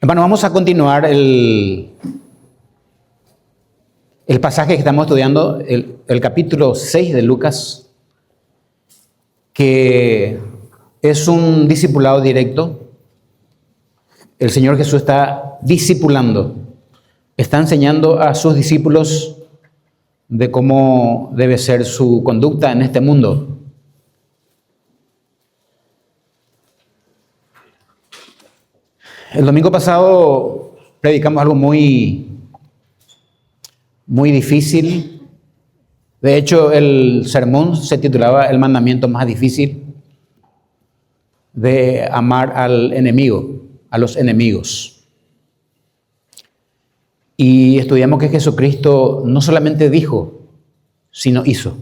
Hermano, vamos a continuar el pasaje que estamos estudiando, el capítulo 6 de Lucas, que es un discipulado directo. El Señor Jesús está discipulando, está enseñando a sus discípulos de cómo debe ser su conducta en este mundo. El domingo pasado predicamos algo muy difícil. De hecho, el sermón se titulaba El mandamiento más difícil, de amar al enemigo, a los enemigos. Y estudiamos que Jesucristo no solamente dijo, sino hizo.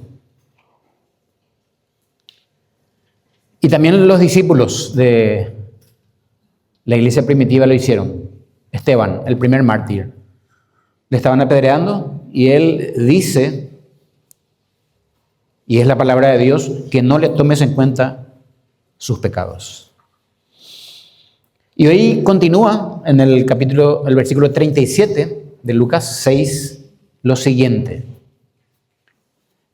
Y también los discípulos de la iglesia primitiva lo hicieron. Esteban, el primer mártir, le estaban apedreando y él dice, y es la palabra de Dios, que no le tomes en cuenta sus pecados. Y hoy continúa en el versículo 37 de Lucas 6, lo siguiente.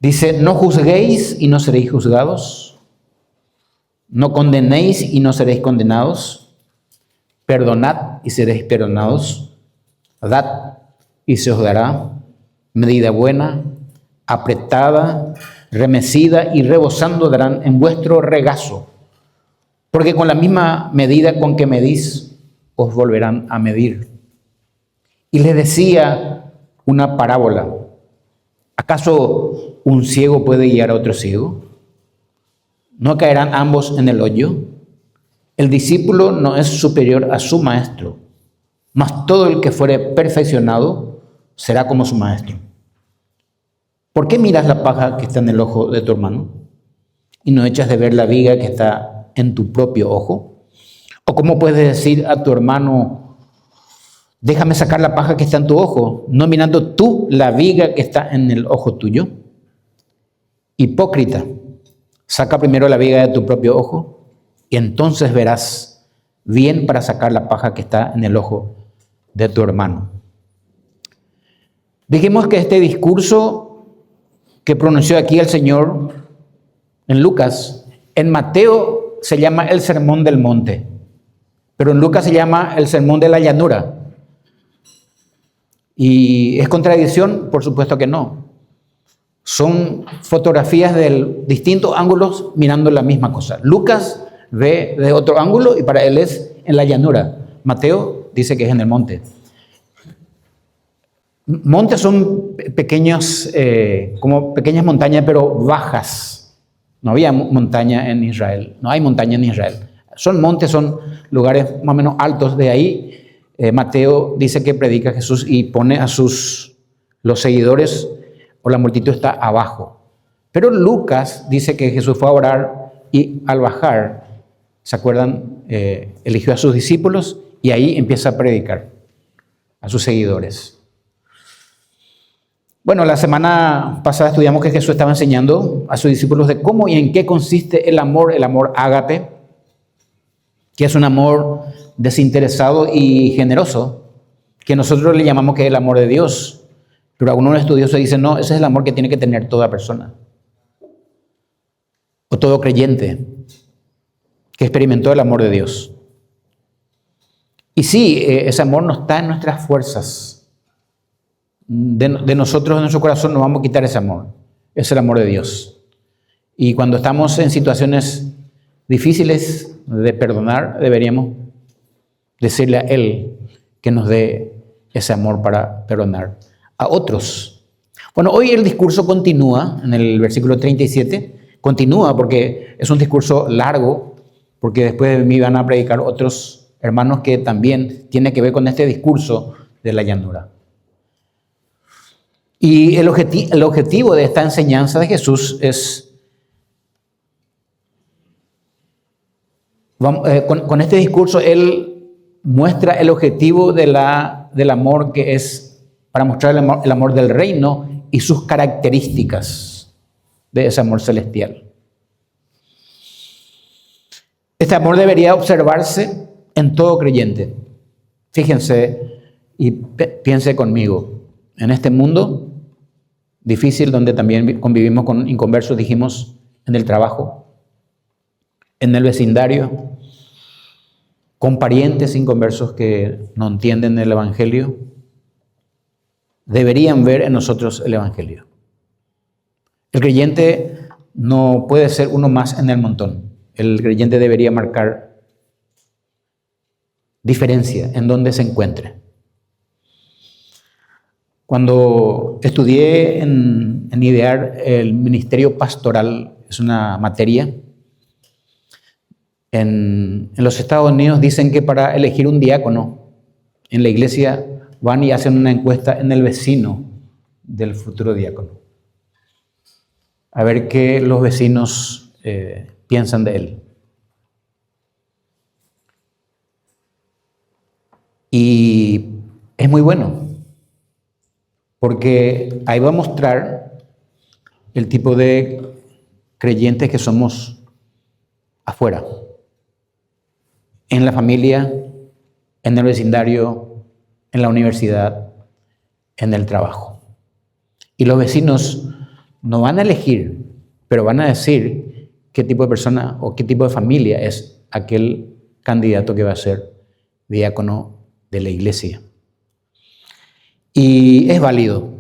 Dice, no juzguéis y no seréis juzgados, no condenéis y no seréis condenados, perdonad y seréis perdonados, dad y se os dará, medida buena, apretada, remecida y rebosando darán en vuestro regazo, porque con la misma medida con que medís, os volverán a medir. Y les decía una parábola, ¿acaso un ciego puede guiar a otro ciego? ¿No caerán ambos en el hoyo? El discípulo no es superior a su maestro, mas todo el que fuere perfeccionado será como su maestro. ¿Por qué miras la paja que está en el ojo de tu hermano y no echas de ver la viga que está en tu propio ojo? ¿O cómo puedes decir a tu hermano, déjame sacar la paja que está en tu ojo, no mirando tú la viga que está en el ojo tuyo? Hipócrita, saca primero la viga de tu propio ojo y entonces verás bien para sacar la paja que está en el ojo de tu hermano. Dijimos que este discurso que pronunció aquí el Señor en Lucas, en Mateo se llama el Sermón del Monte, pero en Lucas se llama el Sermón de la Llanura. ¿Y es contradicción? Por supuesto que no. Son fotografías de distintos ángulos mirando la misma cosa. Lucas ve de otro ángulo y para él es en la llanura. Mateo dice que es en el monte. Montes son pequeños, como pequeñas montañas, pero bajas. No había montaña en Israel, no hay montaña en Israel. Son montes, son lugares más o menos altos. De ahí Mateo dice que predica Jesús y pone a los seguidores o la multitud está abajo. Pero Lucas dice que Jesús fue a orar y al bajar, ¿se acuerdan? Eligió a sus discípulos y ahí empieza a predicar a sus seguidores. Bueno, la semana pasada estudiamos que Jesús estaba enseñando a sus discípulos de cómo y en qué consiste el amor ágape, que es un amor desinteresado y generoso, que nosotros le llamamos que es el amor de Dios. Pero algunos estudiosos dicen, no, ese es el amor que tiene que tener toda persona, o todo creyente que experimentó el amor de Dios. Y sí, ese amor no está en nuestras fuerzas. De nosotros, de nuestro corazón, no vamos a quitar ese amor. Es el amor de Dios. Y cuando estamos en situaciones difíciles de perdonar, deberíamos decirle a Él que nos dé ese amor para perdonar a otros. Bueno, hoy el discurso continúa en el versículo 37. Continúa porque es un discurso largo, porque después de mí van a predicar otros hermanos que también tiene que ver con este discurso de la llanura. Y el objetivo de esta enseñanza de Jesús es, con este discurso, Él muestra el objetivo del amor, que es para mostrar el amor del reino y sus características de ese amor celestial. Este amor debería observarse en todo creyente, Fíjense y piense conmigo, en este mundo difícil donde también convivimos con inconversos, dijimos, en el trabajo, en el vecindario, con parientes inconversos que no entienden el Evangelio, deberían ver en nosotros el Evangelio. El creyente no puede ser uno más en el montón. El creyente debería marcar diferencia en donde se encuentre. Cuando estudié en idear el ministerio pastoral, es una materia, en los Estados Unidos dicen que para elegir un diácono en la iglesia van y hacen una encuesta en el vecino del futuro diácono. A ver qué los vecinos piensan de él. Y es muy bueno, porque ahí va a mostrar el tipo de creyentes que somos afuera, en la familia, en el vecindario, en la universidad, en el trabajo. Y los vecinos no van a elegir, pero van a decir qué tipo de persona o qué tipo de familia es aquel candidato que va a ser diácono de la iglesia. Y es válido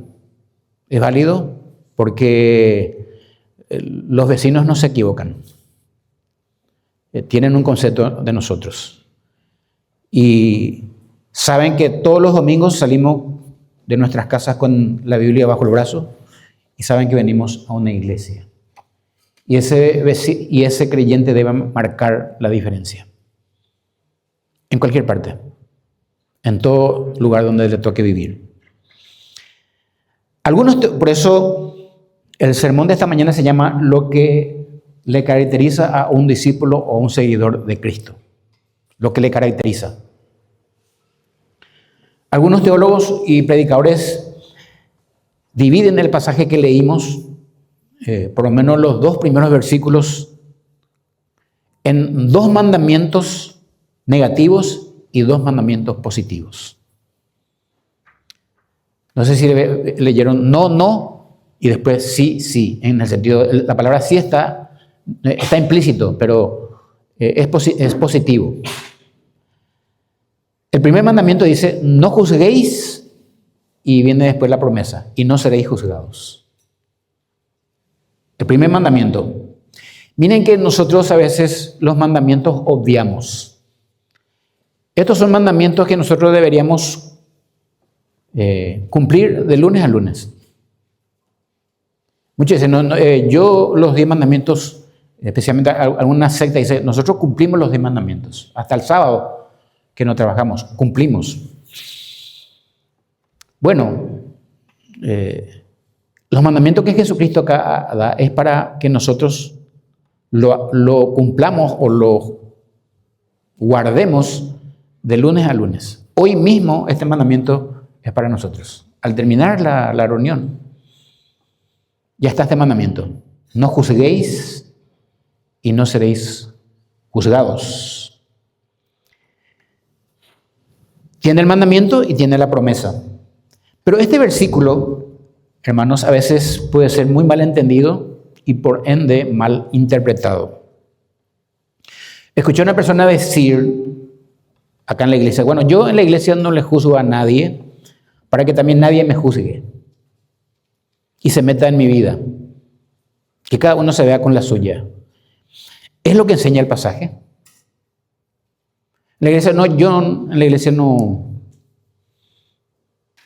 porque los vecinos no se equivocan. Tienen un concepto de nosotros y saben que todos los domingos salimos de nuestras casas con la Biblia bajo el brazo y saben que venimos a una iglesia. Y ese creyente debe marcar la diferencia en cualquier parte, en todo lugar donde le toque vivir. Por eso el sermón de esta mañana se llama lo que le caracteriza a un discípulo o un seguidor de Cristo. Lo que le caracteriza. Algunos teólogos y predicadores dividen el pasaje que leímos, por lo menos los 2 primeros versículos, en 2 mandamientos negativos y 2 mandamientos positivos. No sé si leyeron no, y después sí, en el sentido, la palabra sí está implícito, pero es positivo. El primer mandamiento dice, no juzguéis, y viene después la promesa, y no seréis juzgados. El primer mandamiento. Miren que nosotros a veces los mandamientos obviamos. Estos son mandamientos que nosotros deberíamos cumplir de lunes a lunes. Muchos dicen, yo los 10 mandamientos, especialmente alguna secta dice, nosotros cumplimos los 10 mandamientos. Hasta el sábado que no trabajamos, cumplimos. Bueno, los mandamientos que Jesucristo acá da es para que nosotros lo cumplamos o lo guardemos de lunes a lunes. Hoy mismo este mandamiento es para nosotros. Al terminar la reunión, ya está este mandamiento. No juzguéis y no seréis juzgados. Tiene el mandamiento y tiene la promesa. Pero este versículo, hermanos, a veces puede ser muy mal entendido y por ende mal interpretado. Escuché a una persona decir acá en la iglesia, bueno, yo en la iglesia no le juzgo a nadie para que también nadie me juzgue y se meta en mi vida. Que cada uno se vea con la suya. ¿Es lo que enseña el pasaje? La iglesia no, yo en la iglesia no.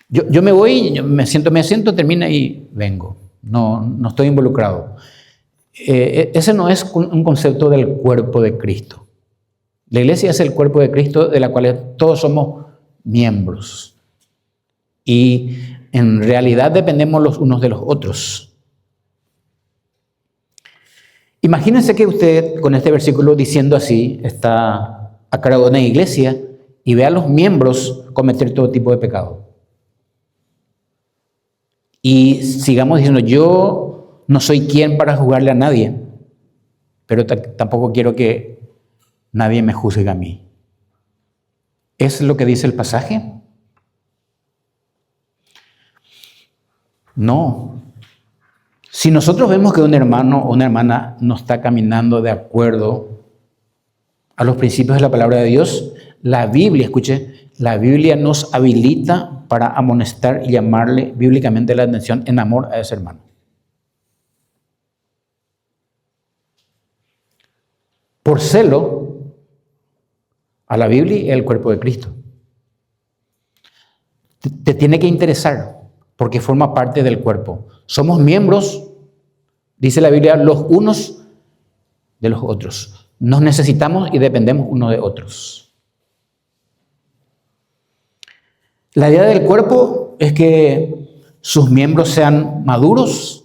Yo me voy, me siento, termina y vengo. No estoy involucrado. Ese no es un concepto del cuerpo de Cristo. La iglesia es el cuerpo de Cristo de la cual todos somos miembros. Y en realidad dependemos los unos de los otros. Imagínense que usted con este versículo diciendo así está a cargo de una iglesia y ve a los miembros cometer todo tipo de pecado. Y sigamos diciendo, yo no soy quien para juzgarle a nadie, pero tampoco quiero que nadie me juzgue a mí. ¿Es lo que dice el pasaje? No. Si nosotros vemos que un hermano o una hermana no está caminando de acuerdo a los principios de la palabra de Dios, la Biblia, escuche, la Biblia nos habilita para amonestar y llamarle bíblicamente la atención en amor a ese hermano. Por celo a la Biblia y al cuerpo de Cristo. Te tiene que interesar porque forma parte del cuerpo. Somos miembros, dice la Biblia, los unos de los otros. Nos necesitamos y dependemos unos de otros. La idea del cuerpo es que sus miembros sean maduros,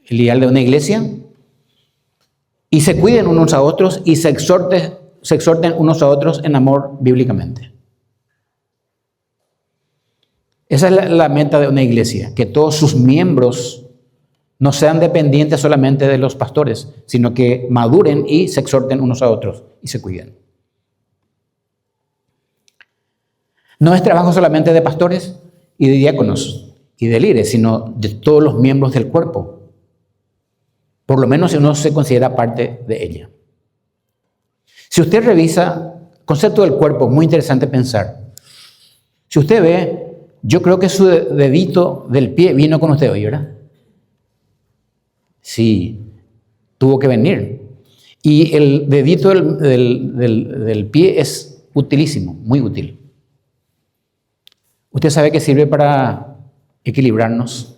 el ideal de una iglesia, y se cuiden unos a otros y se exhorten unos a otros en amor bíblicamente. Esa es la meta de una iglesia, que todos sus miembros no sean dependientes solamente de los pastores, sino que maduren y se exhorten unos a otros y se cuiden. No es trabajo solamente de pastores y de diáconos y de líderes, sino de todos los miembros del cuerpo. Por lo menos si uno se considera parte de ella. Si usted revisa el concepto del cuerpo, muy interesante pensar. Si usted ve, yo creo que su dedito del pie vino con usted hoy, ¿verdad? Sí, tuvo que venir. Y el dedito del pie es utilísimo, muy útil. Usted sabe que sirve para equilibrarnos.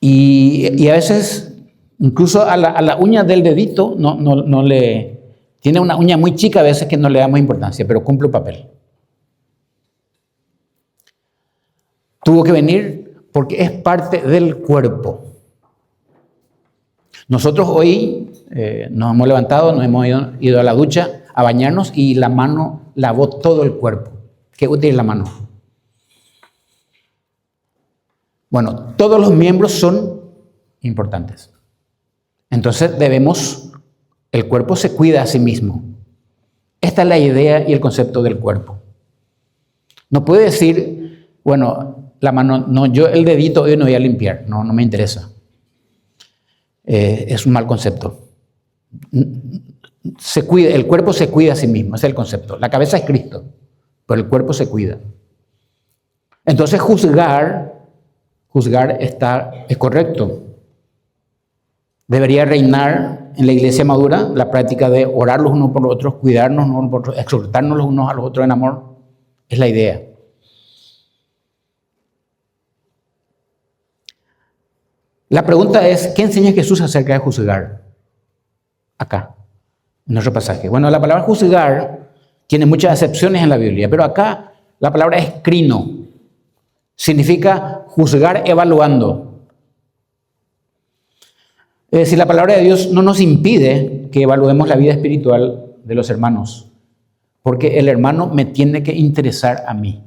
Y a veces, incluso a la uña del dedito, no le tiene una uña muy chica a veces que no le damos importancia, pero cumple un papel. Tuvo que venir porque es parte del cuerpo. Nosotros hoy nos hemos levantado, nos hemos ido a la ducha a bañarnos y la mano lavó todo el cuerpo. Qué útil es la mano. Bueno, todos los miembros son importantes. Entonces el cuerpo se cuida a sí mismo. Esta es la idea y el concepto del cuerpo. No puede decir, bueno, la mano, no, yo el dedito hoy no voy a limpiar, no me interesa. Es un mal concepto. El cuerpo se cuida a sí mismo, ese es el concepto. La cabeza es Cristo, pero el cuerpo se cuida. Entonces juzgar es correcto. Debería reinar en la iglesia madura la práctica de orar los unos por los otros, cuidarnos los unos por los otros, exhortarnos los unos a los otros en amor. Es la idea. La pregunta es, ¿qué enseña Jesús acerca de juzgar? Acá, en nuestro pasaje. Bueno, la palabra juzgar tiene muchas acepciones en la Biblia, pero acá la palabra es crino. Significa juzgar evaluando. Es decir, la palabra de Dios no nos impide que evaluemos la vida espiritual de los hermanos, porque el hermano me tiene que interesar a mí.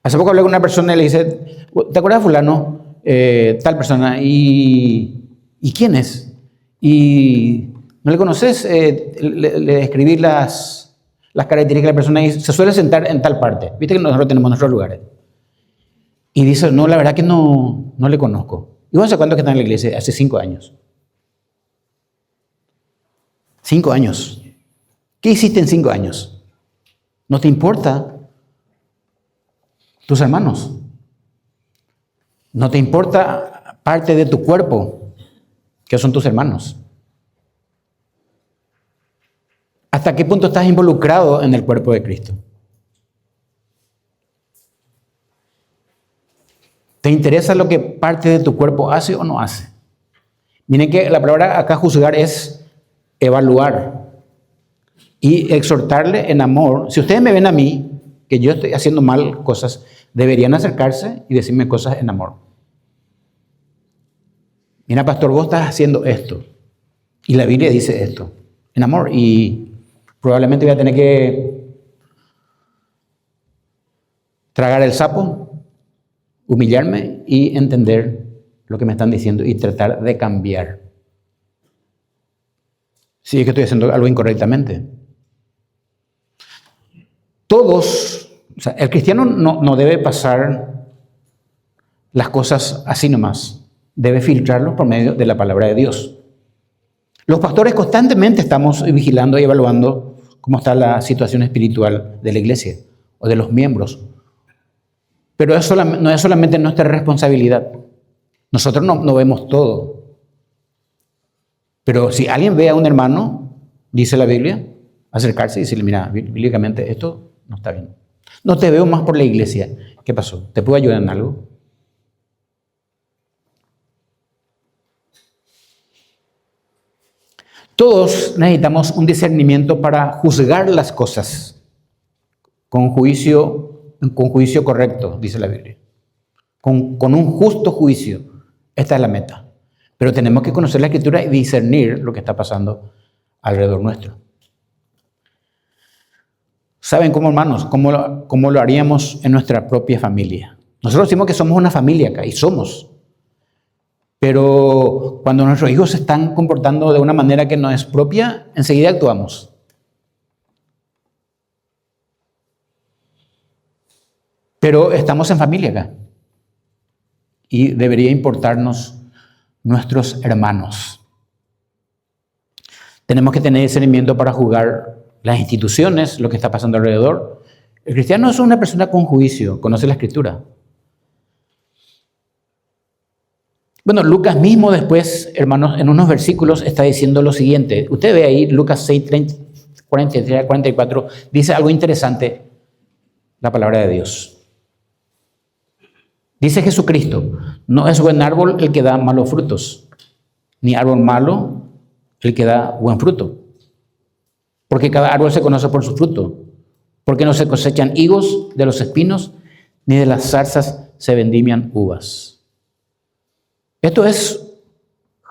Hace poco hablé con una persona y le dice, ¿te acuerdas de fulano? Tal persona. ¿Y quién es? ¿Y no le conoces? Le escribí las características de la persona y se suele sentar en tal parte. Viste que nosotros tenemos nuestros lugares. Y dice, no, la verdad que no le conozco. ¿Y vos hace cuánto que está en la iglesia? Hace 5 años. 5 años. ¿Qué hiciste en 5 años? ¿No te importa tus hermanos? ¿No te importa parte de tu cuerpo, que son tus hermanos? ¿Hasta qué punto estás involucrado en el cuerpo de Cristo? ¿Te interesa lo que parte de tu cuerpo hace o no hace? Miren que la palabra acá juzgar es evaluar y exhortarle en amor. Si ustedes me ven a mí, que yo estoy haciendo mal cosas, deberían acercarse y decirme cosas en amor. Mira, pastor, vos estás haciendo esto. Y la Biblia dice esto, en amor. Y probablemente voy a tener que tragar el sapo, humillarme y entender lo que me están diciendo y tratar de cambiar. si es que estoy haciendo algo incorrectamente. Todos, o sea, el cristiano no debe pasar las cosas así nomás. Debe filtrarlos por medio de la palabra de Dios. Los pastores constantemente estamos vigilando y evaluando cómo está la situación espiritual de la iglesia o de los miembros. Pero no es solamente nuestra responsabilidad. Nosotros no vemos todo. Pero si alguien ve a un hermano, dice la Biblia, acercarse y decirle, mira, bíblicamente esto no está bien. No te veo más por la iglesia. ¿Qué pasó? ¿Te puedo ayudar en algo? Todos necesitamos un discernimiento para juzgar las cosas con juicio correcto, dice la Biblia. Con un justo juicio. Esta es la meta. Pero tenemos que conocer la Escritura y discernir lo que está pasando alrededor nuestro. ¿Saben cómo, hermanos? ¿Cómo lo haríamos en nuestra propia familia? Nosotros decimos que somos una familia acá, y somos. Pero cuando nuestros hijos se están comportando de una manera que no es propia, enseguida actuamos. Pero estamos en familia acá. Y debería importarnos nuestros hermanos. Tenemos que tener discernimiento para juzgar las instituciones, lo que está pasando alrededor. El cristiano es una persona con juicio, conoce la Escritura. Bueno, Lucas mismo después, hermanos, en unos versículos está diciendo lo siguiente. Usted ve ahí, Lucas 6, 43 a 44, dice algo interesante, la palabra de Dios. Dice Jesucristo, no es buen árbol el que da malos frutos, ni árbol malo el que da buen fruto. Porque cada árbol se conoce por su fruto. Porque no se cosechan higos de los espinos, ni de las zarzas se vendimian uvas. Esto es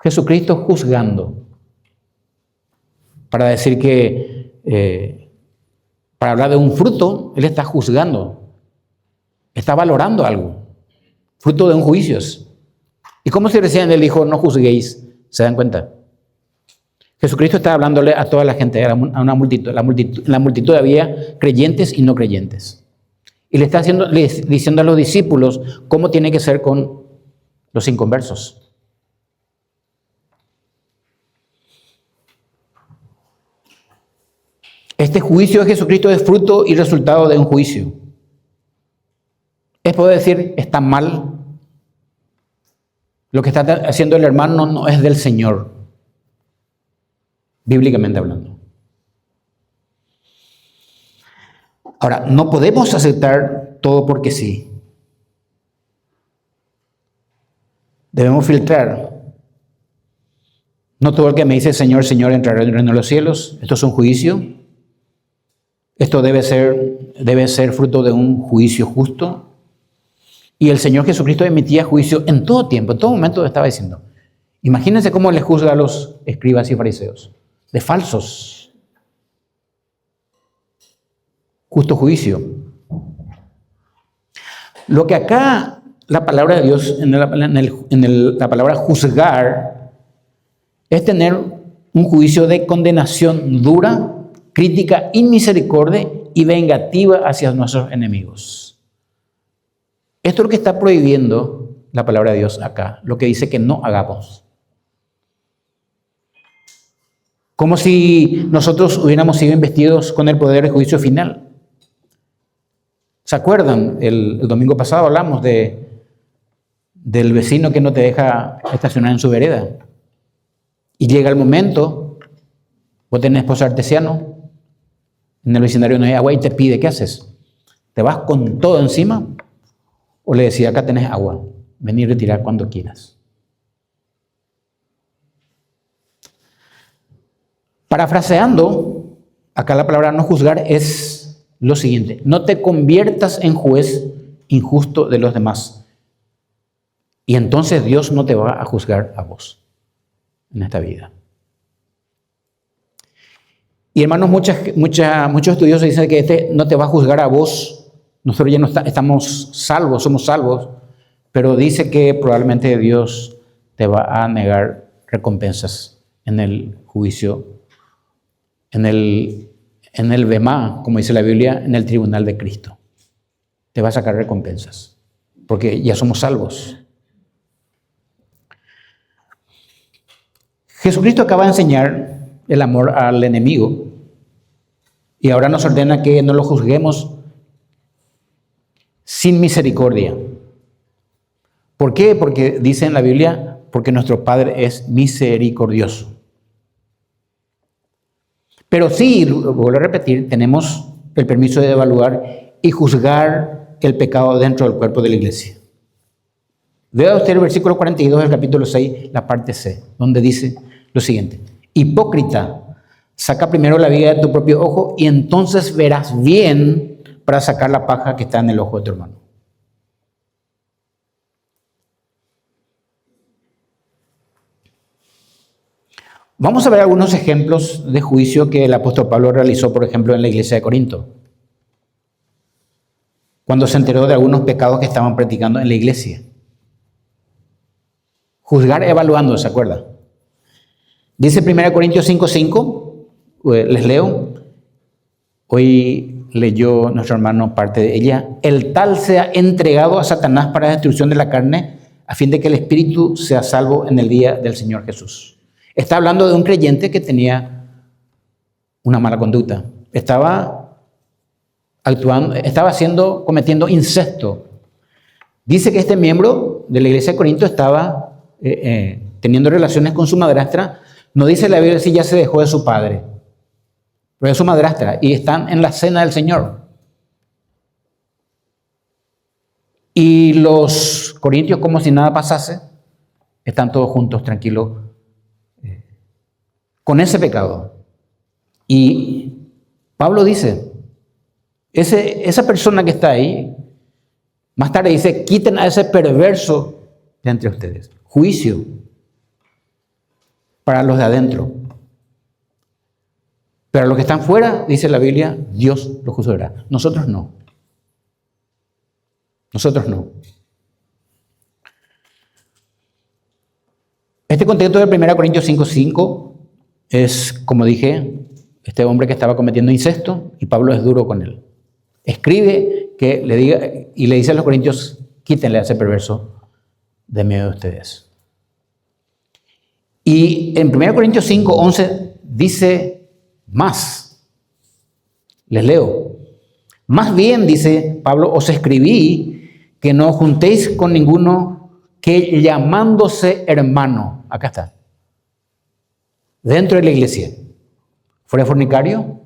Jesucristo juzgando. Para decir que, para hablar de un fruto, Él está juzgando. Está valorando algo. Fruto de un juicio. ¿Y cómo se recién Él dijo, no juzguéis? ¿Se dan cuenta? Jesucristo está hablándole a toda la gente, a una multitud. En la multitud había creyentes y no creyentes. Y le está diciendo a los discípulos cómo tiene que ser con los inconversos. Este juicio de Jesucristo es fruto y resultado de un juicio. Es poder decir, está mal. Lo que está haciendo el hermano no es del Señor. Bíblicamente hablando. Ahora, no podemos aceptar todo porque sí. Debemos filtrar. No todo el que me dice Señor, Señor entrará en el reino de los cielos. Esto es un juicio. Esto debe ser fruto de un juicio justo. Y el Señor Jesucristo emitía juicio en todo tiempo, en todo momento estaba diciendo. Imagínense cómo le juzga a los escribas y fariseos. De falsos. Justo juicio. Lo que acá la palabra de Dios, la palabra juzgar, es tener un juicio de condenación dura, crítica, inmisericordia y vengativa hacia nuestros enemigos. Esto es lo que está prohibiendo la palabra de Dios acá, lo que dice que no hagamos. Como si nosotros hubiéramos sido investidos con el poder de juicio final. ¿Se acuerdan? El domingo pasado hablamos del vecino que no te deja estacionar en su vereda. Y llega el momento, vos tenés esposo artesiano, en el vecindario no hay agua y te pide, ¿qué haces? ¿Te vas con todo encima? ¿O le decís, acá tenés agua, vení a retirar cuando quieras? Parafraseando, acá la palabra no juzgar es lo siguiente: no te conviertas en juez injusto de los demás. Y entonces Dios no te va a juzgar a vos en esta vida. Y hermanos, muchos estudiosos dicen que no te va a juzgar a vos. Nosotros ya no estamos salvos, somos salvos, pero dice que probablemente Dios te va a negar recompensas en el juicio en el Bemá, como dice la Biblia, en el tribunal de Cristo. Te va a sacar recompensas, porque ya somos salvos. Jesucristo acaba de enseñar el amor al enemigo y ahora nos ordena que no lo juzguemos sin misericordia. ¿Por qué? Porque dice en la Biblia, porque nuestro Padre es misericordioso. Pero sí, vuelvo a repetir, tenemos el permiso de evaluar y juzgar el pecado dentro del cuerpo de la iglesia. Vea usted el versículo 42 del capítulo 6, la parte C, donde dice lo siguiente: hipócrita, saca primero la viga de tu propio ojo y entonces verás bien para sacar la paja que está en el ojo de tu hermano. Vamos a ver algunos ejemplos de juicio que el apóstol Pablo realizó, por ejemplo, en la iglesia de Corinto, cuando se enteró de algunos pecados que estaban practicando en la iglesia. Juzgar evaluando, ¿se acuerda? Dice 1 Corintios 5:5, les leo. Hoy leyó nuestro hermano parte de ella. El tal sea entregado a Satanás para destrucción de la carne, a fin de que el espíritu sea salvo en el día del Señor Jesús. Está hablando de un creyente que tenía una mala conducta. Estaba cometiendo incesto. Dice que este miembro de la iglesia de Corinto estaba teniendo relaciones con su madrastra. No dice la Biblia si ya se dejó de su padre, pero de su madrastra, y están en la cena del Señor. Y los corintios, como si nada pasase, están todos juntos, tranquilos, con ese pecado. Y Pablo dice, esa persona que está ahí, más tarde dice, quiten a ese perverso de entre ustedes. Juicio para los de adentro. Pero los que están fuera, dice la Biblia, Dios los juzgará. Nosotros no. Nosotros no. Este contexto de 1 Corintios 5:5 es, como dije, este hombre que estaba cometiendo incesto y Pablo es duro con él. Escribe que le diga y le dice a los corintios, quítenle a ese perverso de medio de ustedes. Y en 1 Corintios 5:11 dice más. Les leo. Más bien, dice Pablo, os escribí que no os juntéis con ninguno que llamándose hermano, acá está, dentro de la iglesia, fuera fornicario,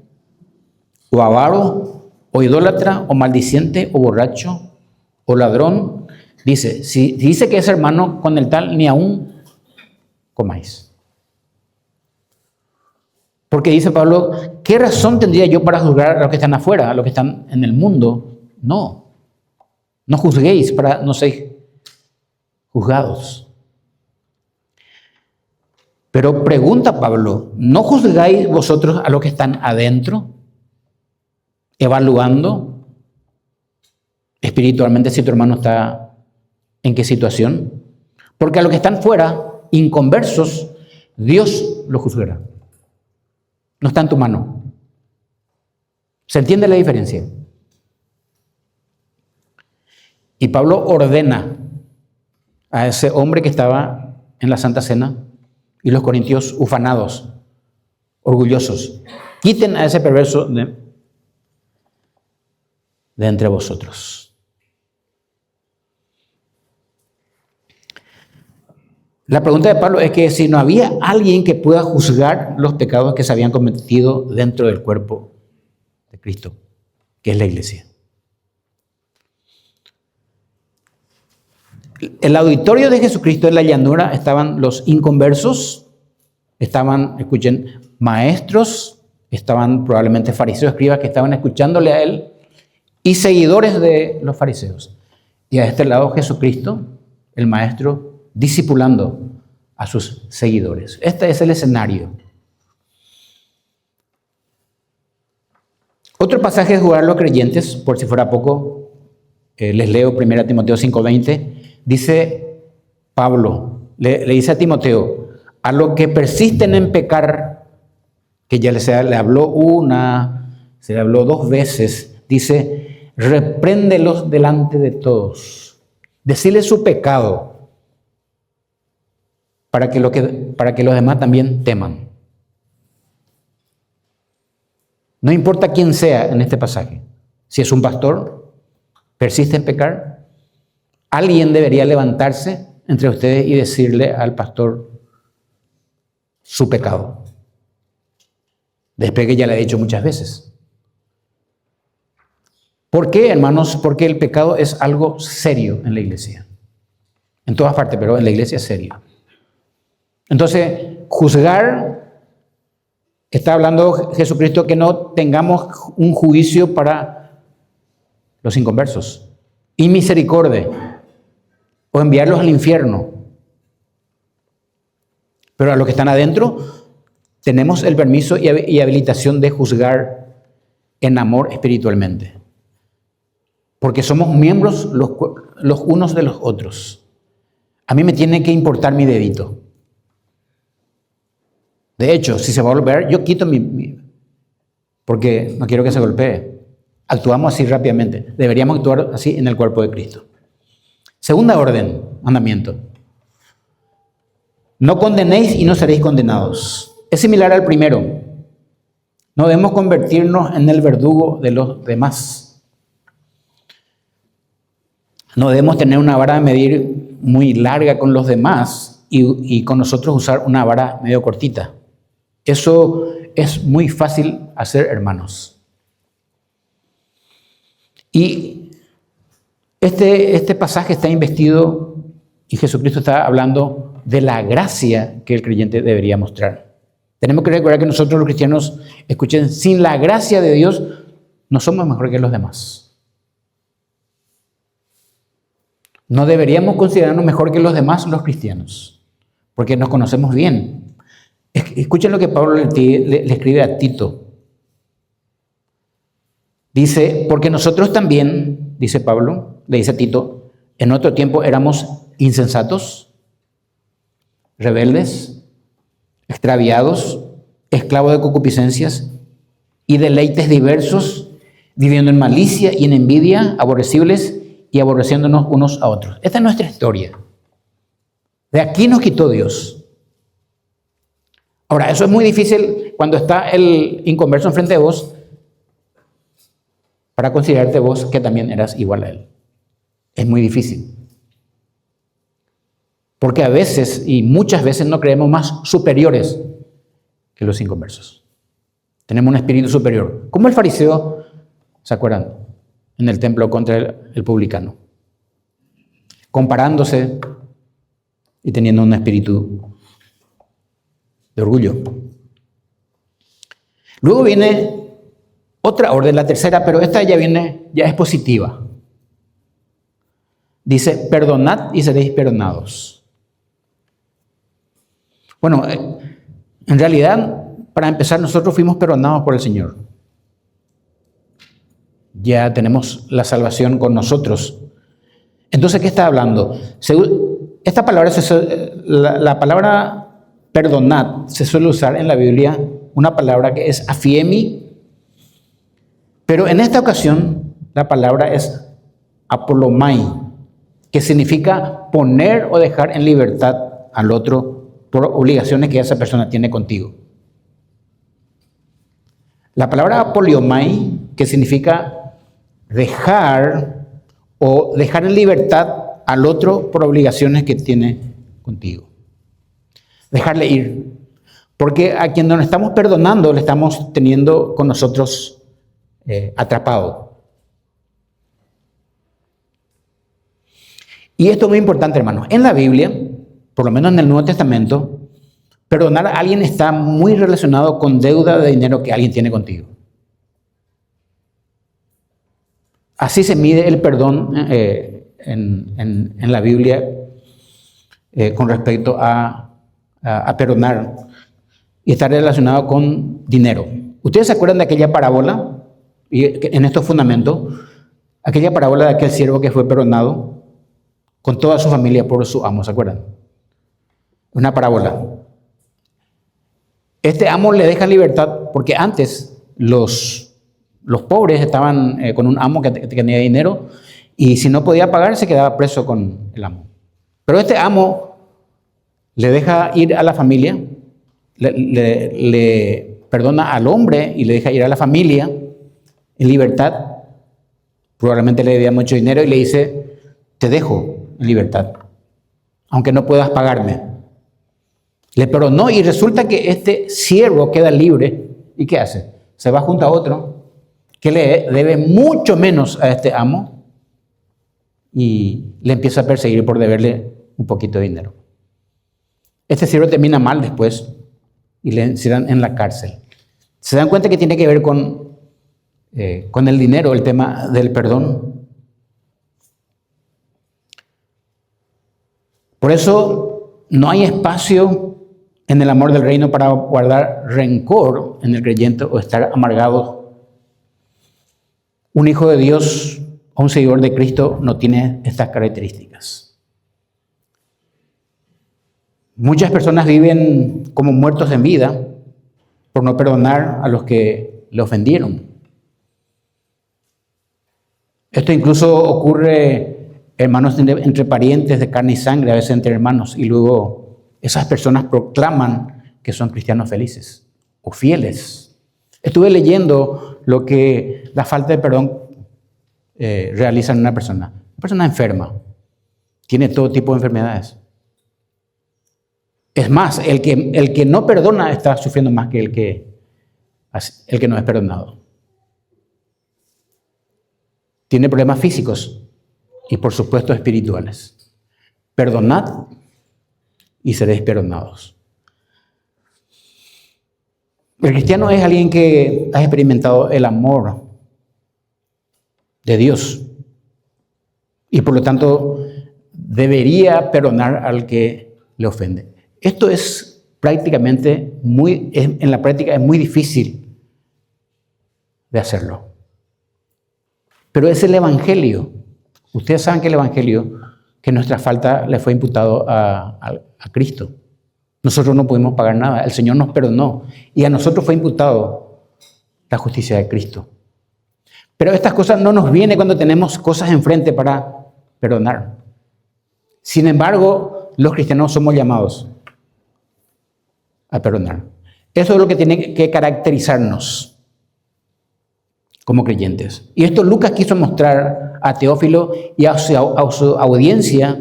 o avaro, o idólatra, o maldiciente, o borracho, o ladrón. Dice, si dice que es hermano con el tal, ni aún comáis. Porque dice Pablo, ¿qué razón tendría yo para juzgar a los que están afuera, a los que están en el mundo? No juzguéis para no ser juzgados. Pero pregunta Pablo, ¿no juzgáis vosotros a los que están adentro? Evaluando espiritualmente si tu hermano está en qué situación. Porque a los que están fuera, inconversos, Dios los juzgará. No está en tu mano. ¿Se entiende la diferencia? Y Pablo ordena a ese hombre que estaba en la Santa Cena y los corintios ufanados, orgullosos, quiten a ese perverso de entre vosotros. La pregunta de Pablo es que si no había alguien que pueda juzgar los pecados que se habían cometido dentro del cuerpo de Cristo, que es la iglesia. En el auditorio de Jesucristo en la llanura estaban los inconversos, estaban, escuchen, maestros, estaban probablemente fariseos, escribas que estaban escuchándole a él y seguidores de los fariseos. Y a este lado Jesucristo, el maestro, discipulando a sus seguidores. Este es el escenario. Otro pasaje de jugar a los creyentes, por si fuera poco, les leo 1 Timoteo 5:20. Dice Pablo, le dice a Timoteo, a los que persisten en pecar, que ya le habló una, se le habló 2 veces, dice, repréndelos delante de todos, decirle su pecado, para que los demás también teman. No importa quién sea en este pasaje, si es un pastor, persiste en pecar, alguien debería levantarse entre ustedes y decirle al pastor su pecado. Después que ya le he dicho muchas veces. ¿Por qué, hermanos? Porque el pecado es algo serio en la iglesia. En todas partes, pero en la iglesia es serio. Entonces, juzgar, está hablando Jesucristo que no tengamos un juicio para los inconversos. Y misericordia, o enviarlos al infierno. Pero a los que están adentro, tenemos el permiso y habilitación de juzgar en amor espiritualmente. Porque somos miembros los unos de los otros. A mí me tiene que importar mi dedito. De hecho, si se va a golpear, yo quito porque no quiero que se golpee. Actuamos así rápidamente. Deberíamos actuar así en el cuerpo de Cristo. Segunda orden, mandamiento. No condenéis y no seréis condenados. Es similar al primero. No debemos convertirnos en el verdugo de los demás. No debemos tener una vara de medir muy larga con los demás y con nosotros usar una vara medio cortita. Eso es muy fácil hacer, hermanos. Y este pasaje está investido y Jesucristo está hablando de la gracia que el creyente debería mostrar. Tenemos que recordar que nosotros los cristianos, escuchen, sin la gracia de Dios no somos mejor que los demás. No deberíamos considerarnos mejor que los demás los cristianos, porque nos conocemos bien. Escuchen lo que Pablo le escribe a Tito. Dice, porque nosotros también, dice Pablo, le dice a Tito, en otro tiempo éramos insensatos, rebeldes, extraviados, esclavos de concupiscencias y deleites diversos, viviendo en malicia y en envidia, aborrecibles y aborreciéndonos unos a otros. Esta es nuestra historia. De aquí nos quitó Dios. Ahora, eso es muy difícil cuando está el inconverso enfrente de vos, para considerarte vos que también eras igual a él. Es muy difícil. Porque a veces, y muchas veces, no creemos más superiores que los inconversos. Tenemos un espíritu superior. Como el fariseo, ¿se acuerdan? En el templo contra el publicano. Comparándose y teniendo un espíritu de orgullo. Luego viene otra orden, la tercera, pero esta ya es positiva. Dice, perdonad y seréis perdonados. Bueno, en realidad, para empezar, nosotros fuimos perdonados por el Señor. Ya tenemos la salvación con nosotros. Entonces, ¿qué está hablando? Esta palabra, la palabra perdonad, se suele usar en la Biblia una palabra que es afiemi, pero en esta ocasión la palabra es apolomai, que significa poner o dejar en libertad al otro por obligaciones que esa persona tiene contigo. La palabra apoliomai, que significa dejar o dejar en libertad al otro por obligaciones que tiene contigo. Dejarle ir. Porque a quien nos estamos perdonando le estamos teniendo con nosotros atrapado. Y esto es muy importante, hermanos. En la Biblia, por lo menos en el Nuevo Testamento, perdonar a alguien está muy relacionado con deuda de dinero que alguien tiene contigo. Así se mide el perdón en la Biblia con respecto a perdonar, y está relacionado con dinero. ¿Ustedes se acuerdan de aquella parábola? Y en estos fundamentos, aquella parábola de aquel siervo que fue perdonado con toda su familia por su amo, ¿se acuerdan? Una parábola. Este amo le deja libertad porque antes los pobres estaban con un amo que tenía dinero y si no podía pagar se quedaba preso con el amo. Pero este amo le deja ir a la familia, le perdona al hombre y le deja ir a la familia en libertad. Probablemente le debía mucho dinero y le dice, te dejo en libertad, aunque no puedas pagarme. Le perdonó y resulta que este siervo queda libre. ¿Y qué hace? Se va junto a otro que le debe mucho menos a este amo y le empieza a perseguir por deberle un poquito de dinero. Este siervo termina mal después y le encierran en la cárcel. ¿Se dan cuenta que tiene que ver con el dinero, el tema del perdón? Por eso no hay espacio en el amor del reino para guardar rencor en el creyente o estar amargado. Un hijo de Dios o un seguidor de Cristo no tiene estas características. Muchas personas viven como muertos en vida por no perdonar a los que le ofendieron. Esto incluso ocurre, hermanos, entre parientes de carne y sangre, a veces entre hermanos, y luego esas personas proclaman que son cristianos felices o fieles. Estuve leyendo lo que la falta de perdón realiza en una persona enferma, tiene todo tipo de enfermedades. Es más, el que no perdona está sufriendo más que el que no es perdonado. Tiene problemas físicos y por supuesto espirituales. Perdonad y seréis perdonados. El cristiano es alguien que ha experimentado el amor de Dios y por lo tanto debería perdonar al que le ofende. Esto es prácticamente en la práctica es muy difícil de hacerlo. Pero es el Evangelio. Ustedes saben que el Evangelio, que nuestra falta le fue imputado a Cristo. Nosotros no pudimos pagar nada. El Señor nos perdonó y a nosotros fue imputado la justicia de Cristo. Pero estas cosas no nos vienen cuando tenemos cosas enfrente para perdonar. Sin embargo, los cristianos somos llamados a perdonar. Eso es lo que tiene que caracterizarnos como creyentes. Y esto Lucas quiso mostrar a Teófilo y a su audiencia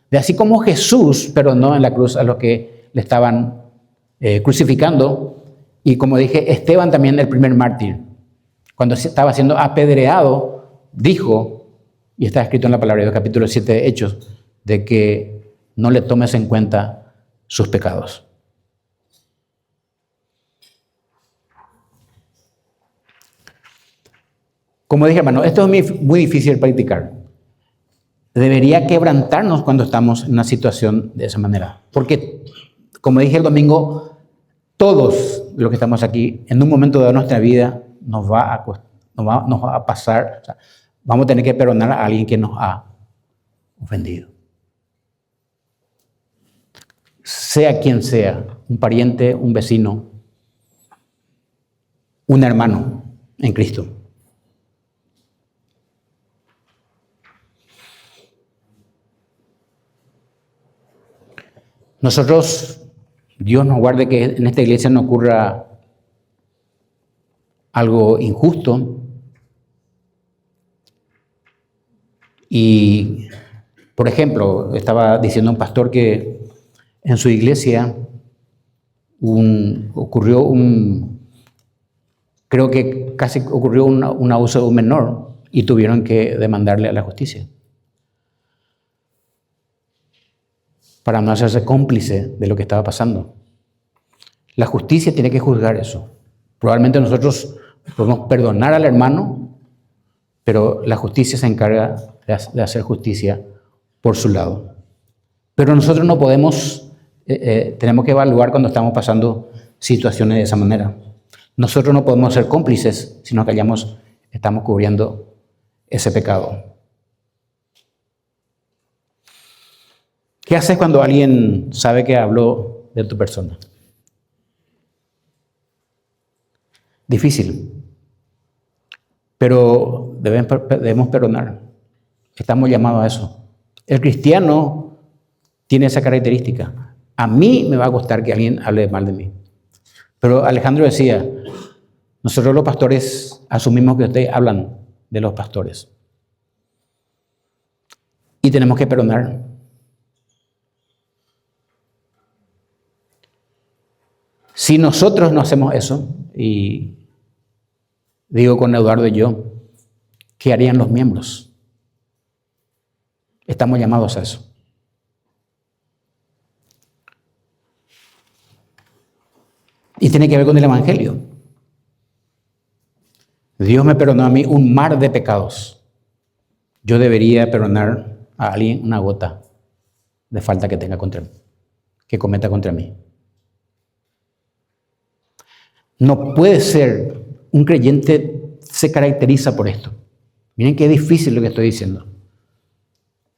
de así como Jesús perdonó en la cruz a los que le estaban crucificando. Y como dije, Esteban también, el primer mártir, cuando estaba siendo apedreado, dijo, y está escrito en la palabra de Dios, capítulo 7 de Hechos, de que no le tomes en cuenta sus pecados. Como dije, hermano, esto es muy difícil de practicar. Debería quebrantarnos cuando estamos en una situación de esa manera. Porque, como dije el domingo, todos los que estamos aquí, en un momento de nuestra vida, nos va a pasar, o sea, vamos a tener que perdonar a alguien que nos ha ofendido. Sea quien sea, un pariente, un vecino, un hermano en Cristo. Nosotros, Dios nos guarde que en esta iglesia no ocurra algo injusto. Y, por ejemplo, estaba diciendo un pastor que en su iglesia creo que casi ocurrió un abuso de un menor y tuvieron que demandarle a la justicia para no hacerse cómplice de lo que estaba pasando. La justicia tiene que juzgar eso. Probablemente nosotros podemos perdonar al hermano, pero la justicia se encarga de hacer justicia por su lado. Pero nosotros no podemos, tenemos que evaluar cuando estamos pasando situaciones de esa manera. Nosotros no podemos ser cómplices, sino que estamos cubriendo ese pecado. ¿Qué haces cuando alguien sabe que habló de tu persona? Difícil. Pero debemos perdonar. Estamos llamados a eso. El cristiano tiene esa característica. A mí me va a costar que alguien hable mal de mí. Pero Alejandro decía, nosotros los pastores asumimos que ustedes hablan de los pastores. Y tenemos que perdonar. Si nosotros no hacemos eso, y digo con Eduardo y yo, ¿qué harían los miembros? Estamos llamados a eso. Y tiene que ver con el Evangelio. Dios me perdonó a mí un mar de pecados. Yo debería perdonar a alguien una gota de falta que tenga contra mí, que cometa contra mí. No puede ser, un creyente se caracteriza por esto. Miren qué difícil lo que estoy diciendo.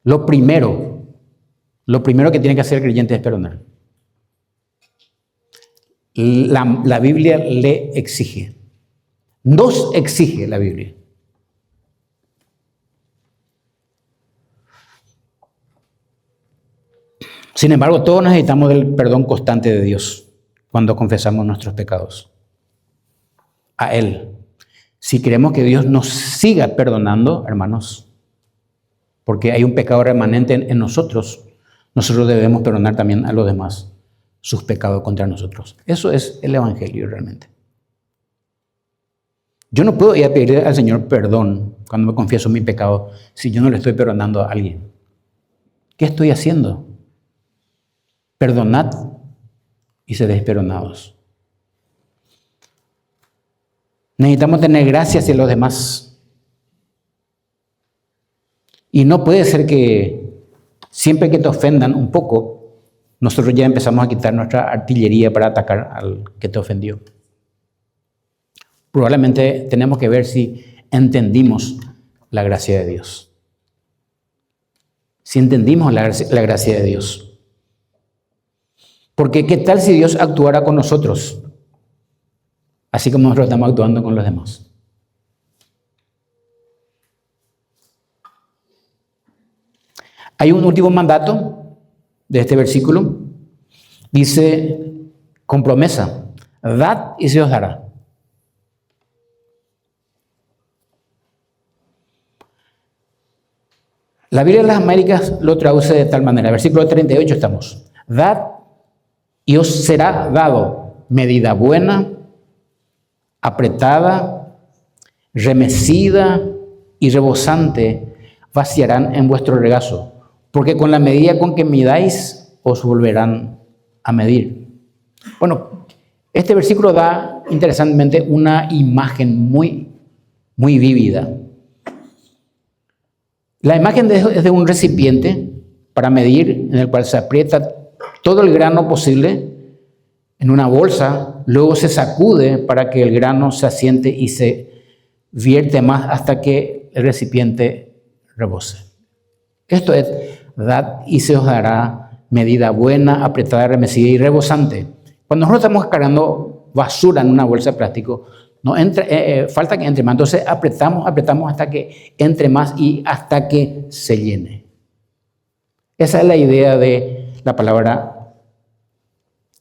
Lo primero que tiene que hacer el creyente es perdonar. La Biblia le exige. Nos exige la Biblia. Sin embargo, todos necesitamos del perdón constante de Dios cuando confesamos nuestros pecados a Él. Si queremos que Dios nos siga perdonando, hermanos, porque hay un pecado remanente en nosotros, nosotros debemos perdonar también a los demás sus pecados contra nosotros. Eso es el Evangelio realmente. Yo no puedo ir a pedirle al Señor perdón cuando me confieso mi pecado si yo no le estoy perdonando a alguien. ¿Qué estoy haciendo? Perdonad y seréis perdonados. Necesitamos tener gracia hacia los demás. Y no puede ser que siempre que te ofendan un poco, nosotros ya empezamos a quitar nuestra artillería para atacar al que te ofendió. Probablemente tenemos que ver si entendimos la gracia de Dios. Si entendimos la gracia de Dios. Porque ¿qué tal si Dios actuara con nosotros? Así como nosotros estamos actuando con los demás. Hay un último mandato de este versículo. Dice, con promesa, dad y se os dará. La Biblia de las Américas lo traduce de tal manera. Versículo 38 estamos. Dad y os será dado medida buena, apretada, remecida y rebosante, vaciarán en vuestro regazo, porque con la medida con que midáis, os volverán a medir. Bueno, este versículo da interesantemente una imagen muy vívida. La imagen es de un recipiente para medir, en el cual se aprieta todo el grano posible en una bolsa, luego se sacude para que el grano se asiente y se vierte más hasta que el recipiente rebose. Esto es, dad y se os dará medida buena, apretada, remecida y rebosante. Cuando nosotros estamos cargando basura en una bolsa de plástico, no falta que entre más. Entonces apretamos hasta que entre más y hasta que se llene. Esa es la idea de la palabra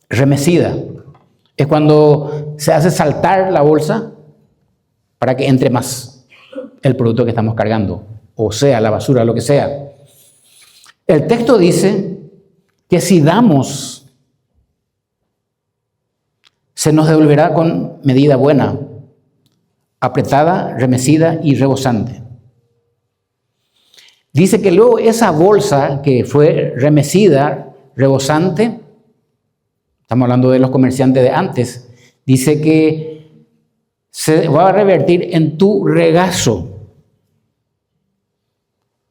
remecida. Es cuando se hace saltar la bolsa para que entre más el producto que estamos cargando, o sea, la basura, lo que sea. El texto dice que si damos, se nos devolverá con medida buena, apretada, remecida y rebosante. Dice que luego esa bolsa que fue remecida, rebosante, estamos hablando de los comerciantes de antes, dice que se va a revertir en tu regazo.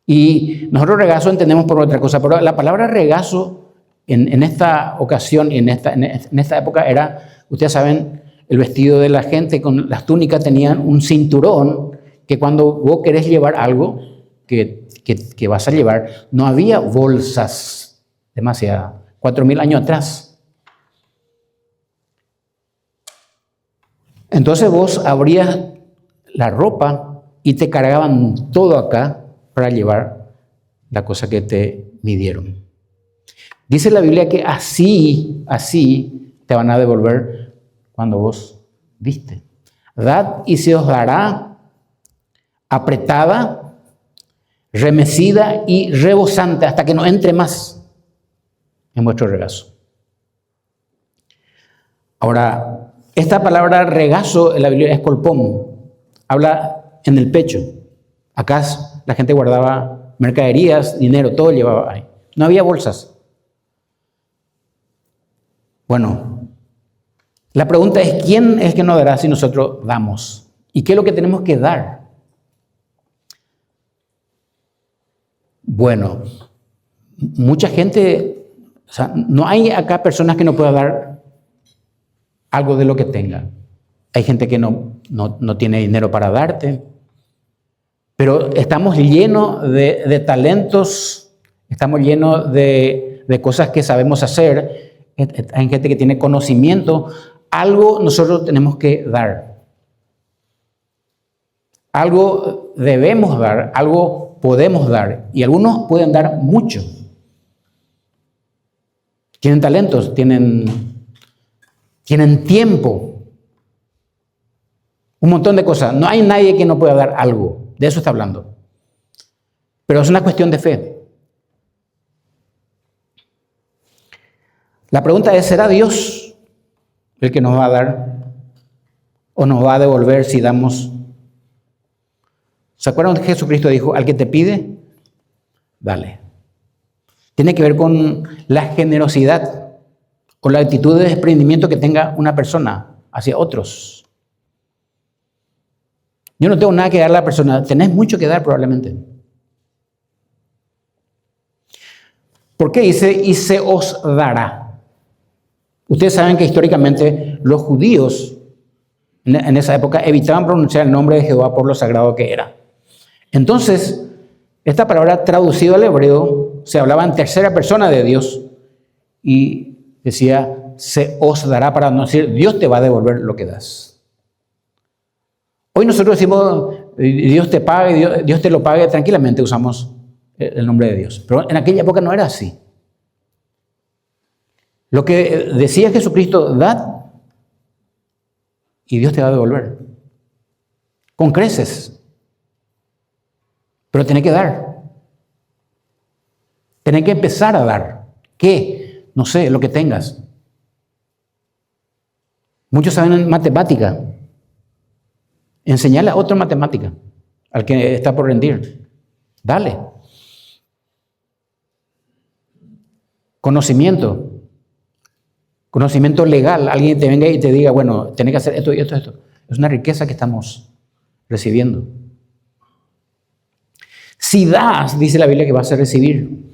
Y nosotros regazo entendemos por otra cosa, pero la palabra regazo en esta ocasión y en esta época era, ustedes saben, el vestido de la gente con las túnicas tenían un cinturón que cuando vos querés llevar algo que vas a llevar, no había bolsas demasiado, 4.000 años atrás. Entonces vos abrías la ropa y te cargaban todo acá para llevar la cosa que te midieron. Dice la Biblia que así te van a devolver cuando vos diste. Dad y se os dará, apretada, remecida y rebosante, hasta que no entre más en vuestro regazo. Ahora, esta palabra regazo en la Biblia es colpón, habla en el pecho. Acá la gente guardaba mercaderías, dinero, todo llevaba ahí. No había bolsas. Bueno, la pregunta es, ¿quién es que nos dará si nosotros damos? ¿Y qué es lo que tenemos que dar? Bueno, mucha gente, o sea, no hay acá personas que no puedan dar algo de lo que tengan. Hay gente que no tiene dinero para darte, pero estamos llenos de talentos, estamos llenos de cosas que sabemos hacer, hay gente que tiene conocimiento, algo nosotros tenemos que dar. Algo debemos dar, algo podemos dar, y algunos pueden dar mucho. Tienen talentos, tienen tiempo, un montón de cosas. No hay nadie que no pueda dar algo, de eso está hablando. Pero es una cuestión de fe. La pregunta es, ¿será Dios el que nos va a dar o nos va a devolver si damos? ¿Se acuerdan que Jesucristo dijo, al que te pide, dale? Tiene que ver con la generosidad, con la actitud de desprendimiento que tenga una persona hacia otros. Yo no tengo nada que dar a la persona, tenés mucho que dar probablemente. ¿Por qué dice, y se os dará? Ustedes saben que históricamente los judíos en esa época evitaban pronunciar el nombre de Jehová por lo sagrado que era. Entonces, esta palabra traducida al hebreo se hablaba en tercera persona de Dios y decía, se os dará, para no decir, Dios te va a devolver lo que das. Hoy nosotros decimos, Dios te pague, Dios te lo pague, tranquilamente usamos el nombre de Dios. Pero en aquella época no era así. Lo que decía Jesucristo, dad y Dios te va a devolver. Con creces. Pero tenés que dar. Tenés que empezar a dar. ¿Qué? No sé, lo que tengas. Muchos saben matemática. Enseñarle a otro matemática, al que está por rendir. Dale. Conocimiento legal. Alguien te venga y te diga, bueno, tenés que hacer esto y esto, esto. Es una riqueza que estamos recibiendo. Si das, dice la Biblia que vas a recibir.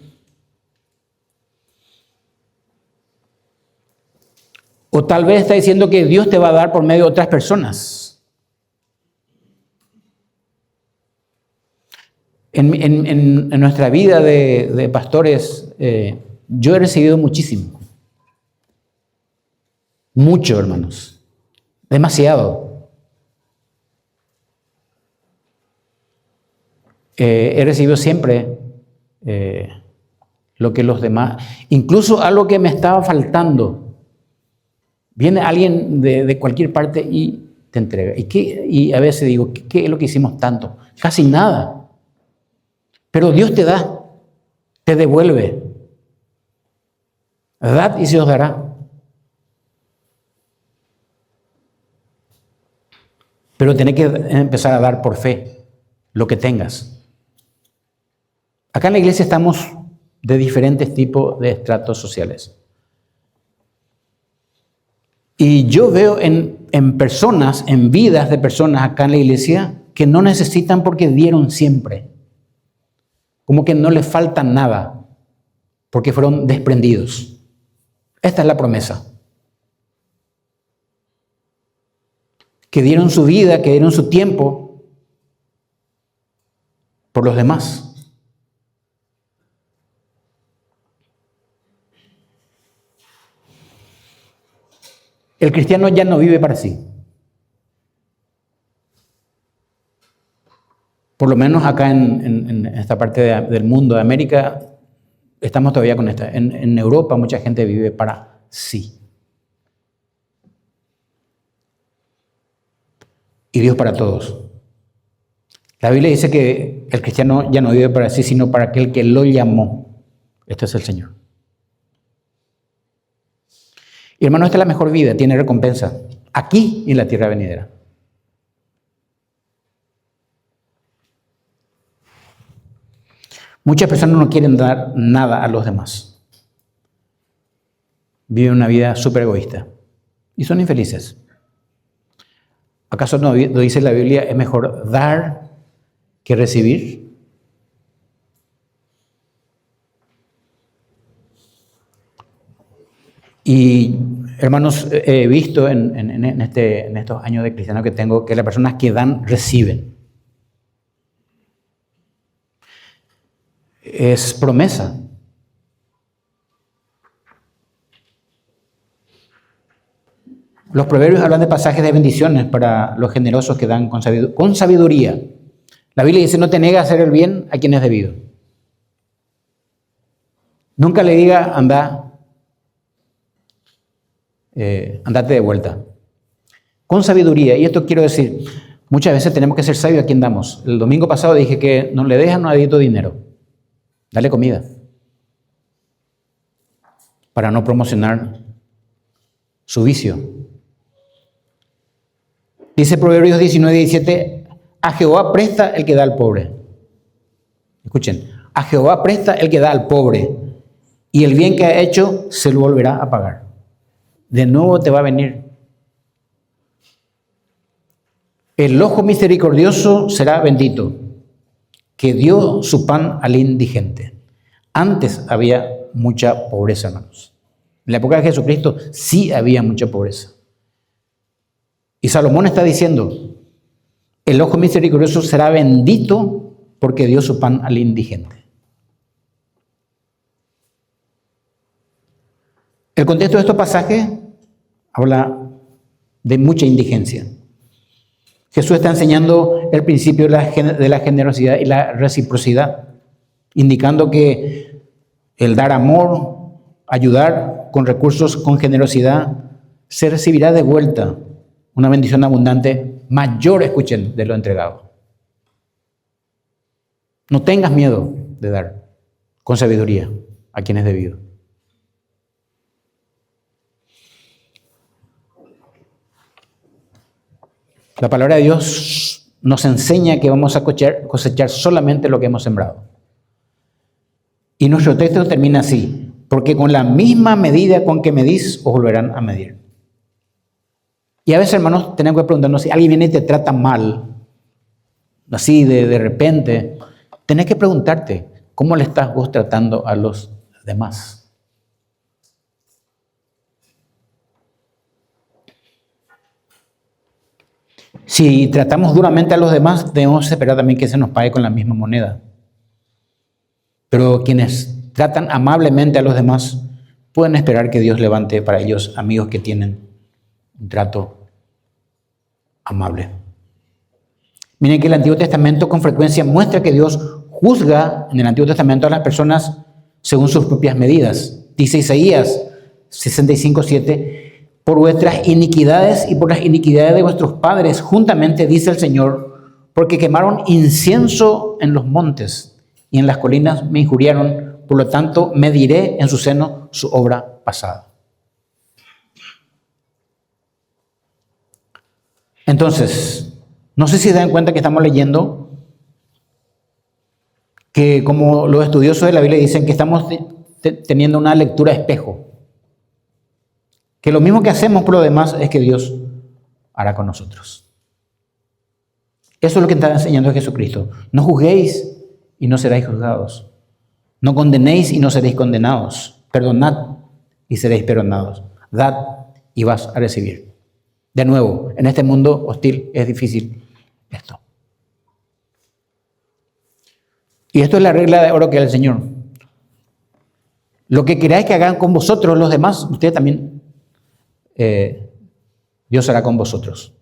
O tal vez está diciendo que Dios te va a dar por medio de otras personas. En nuestra vida de pastores, yo he recibido muchísimo. Mucho, hermanos. Demasiado. He recibido siempre lo que los demás, incluso algo que me estaba faltando. Viene alguien de cualquier parte y te entrega. Y a veces digo, ¿qué es lo que hicimos tanto? Casi nada. Pero Dios te da, te devuelve. Dad y se os dará. Pero tenés que empezar a dar por fe lo que tengas. Acá en la iglesia estamos de diferentes tipos de estratos sociales. Y yo veo en personas, en vidas de personas acá en la iglesia que no necesitan porque dieron siempre. Como que no les falta nada porque fueron desprendidos. Esta es la promesa. Que dieron su vida, que dieron su tiempo por los demás. El cristiano ya no vive para sí. Por lo menos acá en esta parte del mundo, de América, estamos todavía con esta. En Europa mucha gente vive para sí. Y Dios para todos. La Biblia dice que el cristiano ya no vive para sí, sino para aquel que lo llamó. Este es el Señor. Y hermano, esta es la mejor vida, tiene recompensa, aquí y en la tierra venidera. Muchas personas no quieren dar nada a los demás. Viven una vida súper egoísta y son infelices. ¿Acaso no dice la Biblia, es mejor dar que recibir? Y hermanos, he visto en estos años de cristiano que tengo que las personas que dan, reciben. Es promesa. Los proverbios hablan de pasajes de bendiciones para los generosos que dan con sabiduría. La Biblia dice, no te niegues a hacer el bien a quien es debido. Nunca le diga, andate de vuelta. Con sabiduría, y esto quiero decir, muchas veces tenemos que ser sabios a quien damos. El domingo pasado dije que no le dejes a nadie tu dinero. Dale comida. Para no promocionar su vicio. Dice Proverbios 19:17, a Jehová presta el que da al pobre. Escuchen, a Jehová presta el que da al pobre, y el bien que ha hecho se lo volverá a pagar. De nuevo te va a venir. El ojo misericordioso será bendito, que dio su pan al indigente. Antes había mucha pobreza, hermanos. En la época de Jesucristo sí había mucha pobreza. Y Salomón está diciendo, el ojo misericordioso será bendito porque dio su pan al indigente. El contexto de estos pasajes habla de mucha indigencia. Jesús está enseñando el principio de la generosidad y la reciprocidad, indicando que el dar amor, ayudar con recursos, con generosidad, se recibirá de vuelta una bendición abundante, mayor, escuchen, de lo entregado. No tengas miedo de dar con sabiduría a quien es debido. La palabra de Dios nos enseña que vamos a cosechar solamente lo que hemos sembrado. Y nuestro texto termina así, porque con la misma medida con que medís, os volverán a medir. Y a veces, hermanos, tenemos que preguntarnos si alguien viene y te trata mal, así de repente, tenés que preguntarte, ¿cómo le estás vos tratando a los demás? Si tratamos duramente a los demás, debemos esperar también que se nos pague con la misma moneda. Pero quienes tratan amablemente a los demás, pueden esperar que Dios levante para ellos amigos que tienen un trato amable. Miren que el Antiguo Testamento con frecuencia muestra que Dios juzga en el Antiguo Testamento a las personas según sus propias medidas. Dice Isaías 65:7, por vuestras iniquidades y por las iniquidades de vuestros padres, juntamente dice el Señor, porque quemaron incienso en los montes y en las colinas me injuriaron, por lo tanto mediré en su seno su obra pasada. Entonces, no sé si se dan cuenta que estamos leyendo que como los estudiosos de la Biblia dicen que estamos teniendo una lectura espejo. Que lo mismo que hacemos por lo demás es que Dios hará con nosotros. Eso es lo que está enseñando Jesucristo. No juzguéis y no seréis juzgados. No condenéis y no seréis condenados. Perdonad y seréis perdonados. Dad y vas a recibir. De nuevo, en este mundo hostil es difícil esto. Y esto es la regla de oro que da el Señor. Lo que queráis que hagan con vosotros los demás, ustedes también, Dios hará con vosotros.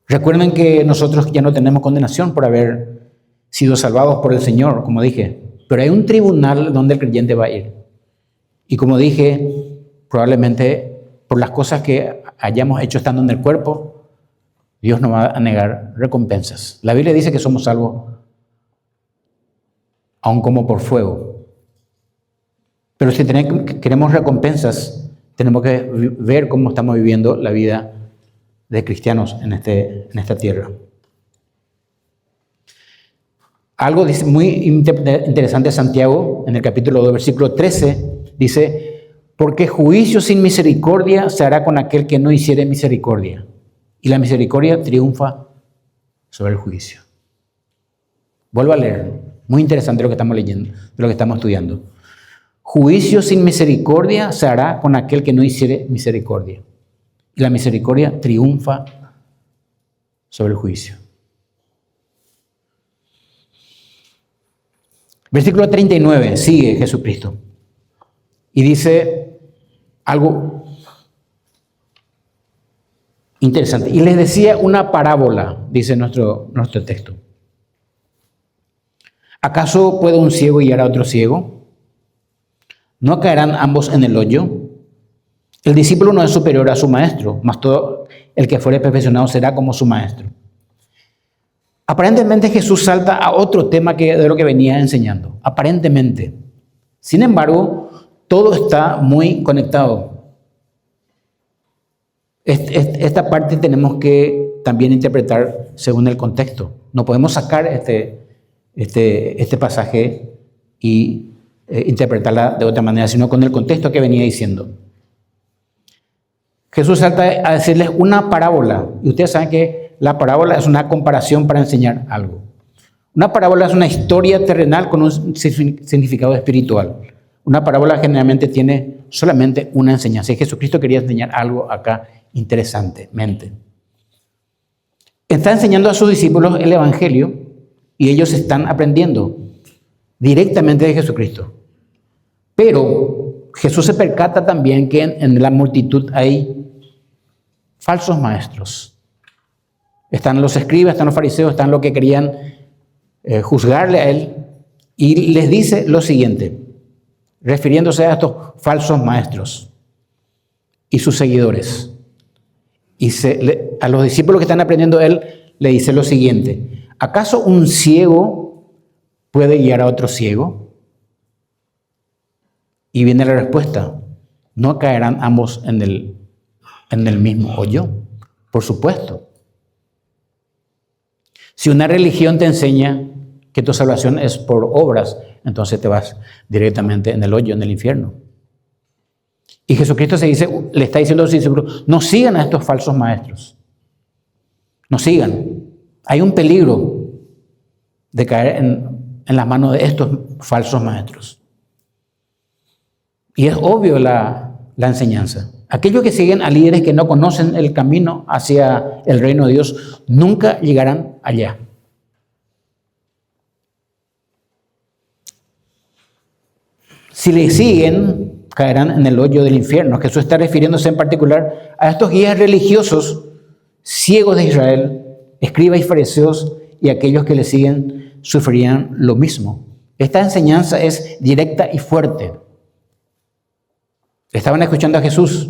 Recuerden que nosotros ya no tenemos condenación por haber sido salvados por el Señor, como dije, pero hay un tribunal donde el creyente va a ir. Y como dije, probablemente por las cosas que hayamos hecho estando en el cuerpo, Dios nos va a negar recompensas. La Biblia dice que somos salvos aun como por fuego. Pero si queremos recompensas, tenemos que ver cómo estamos viviendo la vida de cristianos en esta tierra. Algo dice muy interesante Santiago, en el capítulo 2, versículo 13, dice, porque juicio sin misericordia se hará con aquel que no hiciere misericordia, y la misericordia triunfa sobre el juicio. Vuelvo a leer, muy interesante lo que estamos leyendo, de lo que estamos estudiando. Juicio sin misericordia se hará con aquel que no hiciere misericordia, y la misericordia triunfa sobre el juicio. Versículo 39, sigue Jesucristo y dice algo interesante. Y les decía una parábola, dice nuestro texto. ¿Acaso puede un ciego guiar a otro ciego? ¿No caerán ambos en el hoyo? El discípulo no es superior a su maestro, mas todo el que fuere perfeccionado será como su maestro. Aparentemente Jesús salta a otro tema de lo que venía enseñando. Aparentemente. Sin embargo, todo está muy conectado. Esta parte tenemos que también interpretar según el contexto. No podemos sacar este pasaje y interpretarla de otra manera, sino con el contexto que venía diciendo. Jesús salta a decirles una parábola. Y ustedes saben que la parábola es una comparación para enseñar algo. Una parábola es una historia terrenal con un significado espiritual. Una parábola generalmente tiene solamente una enseñanza. Y Jesucristo quería enseñar algo acá interesantemente. Está enseñando a sus discípulos el Evangelio y ellos están aprendiendo directamente de Jesucristo. Pero Jesús se percata también que en la multitud hay falsos maestros. Están los escribas, están los fariseos, están los que querían juzgarle a él. Y les dice lo siguiente, refiriéndose a estos falsos maestros y sus seguidores. Y a los discípulos que están aprendiendo él, le dice lo siguiente, ¿acaso un ciego puede guiar a otro ciego? Y viene la respuesta, ¿no caerán ambos en el mismo hoyo? Por supuesto. Si una religión te enseña que tu salvación es por obras, entonces te vas directamente en el hoyo, en el infierno. Y Jesucristo le está diciendo a sus discípulos, no sigan a estos falsos maestros. No sigan. Hay un peligro de caer en las manos de estos falsos maestros. Y es obvio la enseñanza. Aquellos que siguen a líderes que no conocen el camino hacia el reino de Dios, nunca llegarán allá. Si le siguen, caerán en el hoyo del infierno. Jesús está refiriéndose en particular a estos guías religiosos, ciegos de Israel, escribas y fariseos, y aquellos que le siguen sufrirían lo mismo. Esta enseñanza es directa y fuerte. Estaban escuchando a Jesús.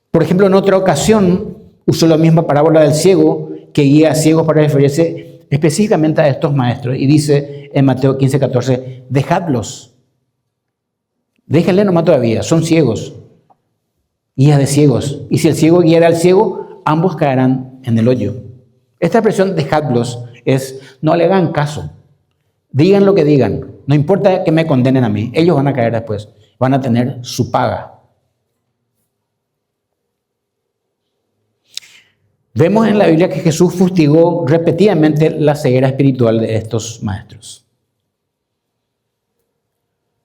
Por ejemplo, en otra ocasión usó la misma parábola del ciego que guía a ciegos para referirse específicamente a estos maestros. Y dice en Mateo 15:14, dejadlos. Déjenle nomás todavía, son ciegos, guías de ciegos. Y si el ciego guiara al ciego, ambos caerán en el hoyo. Esta expresión dejadlos es, no le hagan caso. Digan lo que digan. No importa que me condenen a mí. Ellos van a caer después. Van a tener su paga. Vemos en la Biblia que Jesús fustigó repetidamente la ceguera espiritual de estos maestros.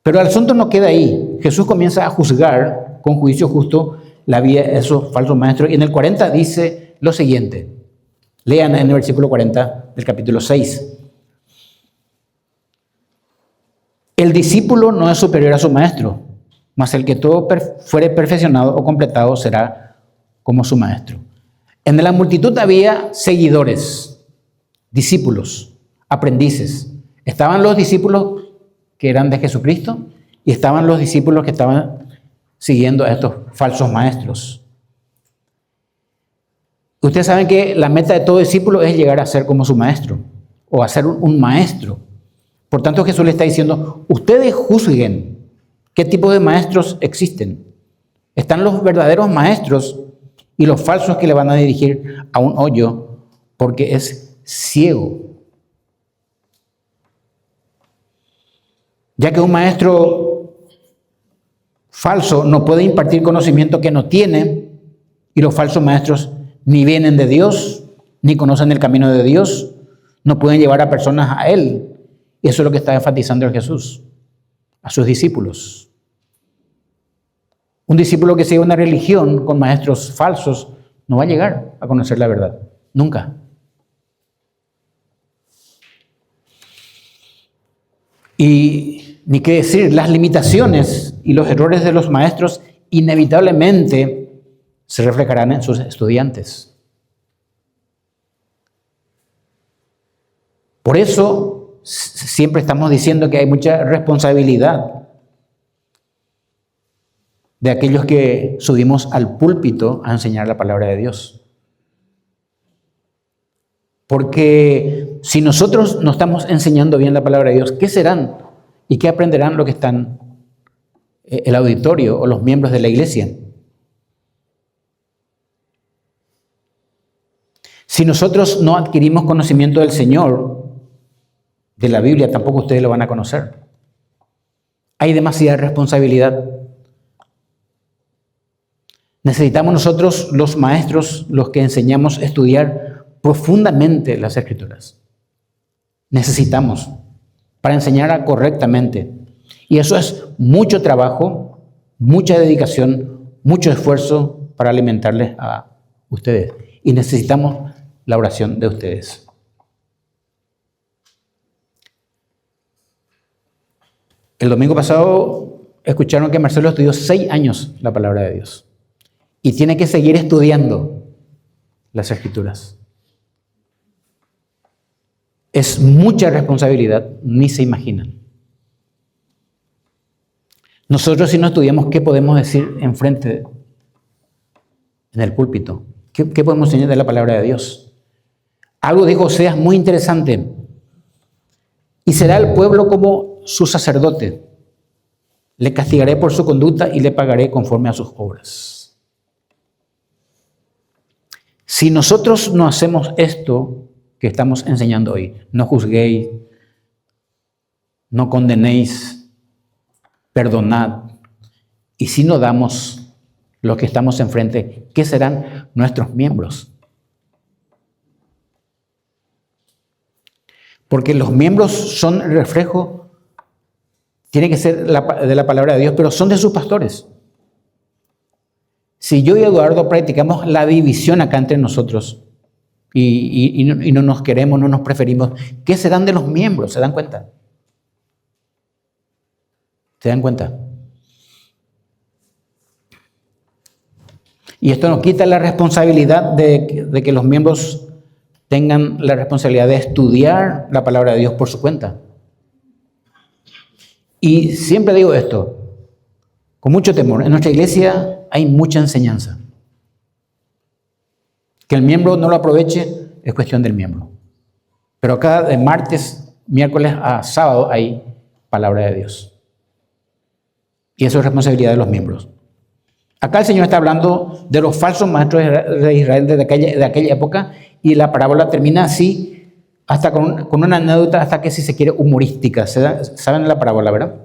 Pero el asunto no queda ahí. Jesús comienza a juzgar con juicio justo la vida de esos falsos maestros. Y en el 40 dice lo siguiente. Lean en el versículo 40 del capítulo 6. El discípulo no es superior a su maestro, mas el que todo fuere perfeccionado o completado será como su maestro. En la multitud había seguidores, discípulos, aprendices. Estaban los discípulos que eran de Jesucristo y estaban los discípulos que estaban siguiendo a estos falsos maestros. Ustedes saben que la meta de todo discípulo es llegar a ser como su maestro o a ser un maestro. Por tanto, Jesús le está diciendo, ustedes juzguen qué tipo de maestros existen. Están los verdaderos maestros y los falsos que le van a dirigir a un hoyo porque es ciego. Ya que un maestro falso no puede impartir conocimiento que no tiene, y los falsos maestros ni vienen de Dios, ni conocen el camino de Dios, no pueden llevar a personas a Él. Y eso es lo que está enfatizando Jesús a sus discípulos. Un discípulo que sigue una religión con maestros falsos no va a llegar a conocer la verdad, nunca. Y ni qué decir, las limitaciones y los errores de los maestros inevitablemente se reflejarán en sus estudiantes. Por eso siempre estamos diciendo que hay mucha responsabilidad de aquellos que subimos al púlpito a enseñar la palabra de Dios. Porque si nosotros no estamos enseñando bien la palabra de Dios, ¿qué serán y qué aprenderán los que están en el auditorio o los miembros de la iglesia? Si nosotros no adquirimos conocimiento del Señor, de la Biblia, tampoco ustedes lo van a conocer. Hay demasiada responsabilidad. Necesitamos nosotros, los maestros, los que enseñamos a estudiar profundamente las Escrituras. Necesitamos para enseñar correctamente. Y eso es mucho trabajo, mucha dedicación, mucho esfuerzo para alimentarles a ustedes. Y necesitamos la oración de ustedes. El domingo pasado escucharon que Marcelo estudió 6 años la palabra de Dios. Y tiene que seguir estudiando las Escrituras. Es mucha responsabilidad, ni se imaginan. Nosotros, si no estudiamos, ¿qué podemos decir enfrente, en el púlpito? ¿Qué podemos enseñar de la palabra de Dios? Algo dijo Oseas muy interesante. Y será el pueblo como su sacerdote. Le castigaré por su conducta y le pagaré conforme a sus obras. Si nosotros no hacemos esto que estamos enseñando hoy, no juzguéis, no condenéis, perdonad, y si no damos lo que estamos enfrente, ¿qué serán nuestros miembros? Porque los miembros son el reflejo, tiene que ser de la palabra de Dios, pero son de sus pastores. Si yo y Eduardo practicamos la división acá entre nosotros y no nos queremos, no nos preferimos, ¿qué serán de los miembros? ¿Se dan cuenta? ¿Se dan cuenta? Y esto nos quita la responsabilidad de que los miembros tengan la responsabilidad de estudiar la palabra de Dios por su cuenta. Y siempre digo esto, con mucho temor, en nuestra iglesia hay mucha enseñanza. Que el miembro no lo aproveche es cuestión del miembro. Pero acá de martes, miércoles a sábado hay palabra de Dios. Y eso es responsabilidad de los miembros. Acá el Señor está hablando de los falsos maestros de Israel de aquella época, y la parábola termina así, hasta con una anécdota, hasta que si se quiere humorística. ¿Saben la parábola, verdad?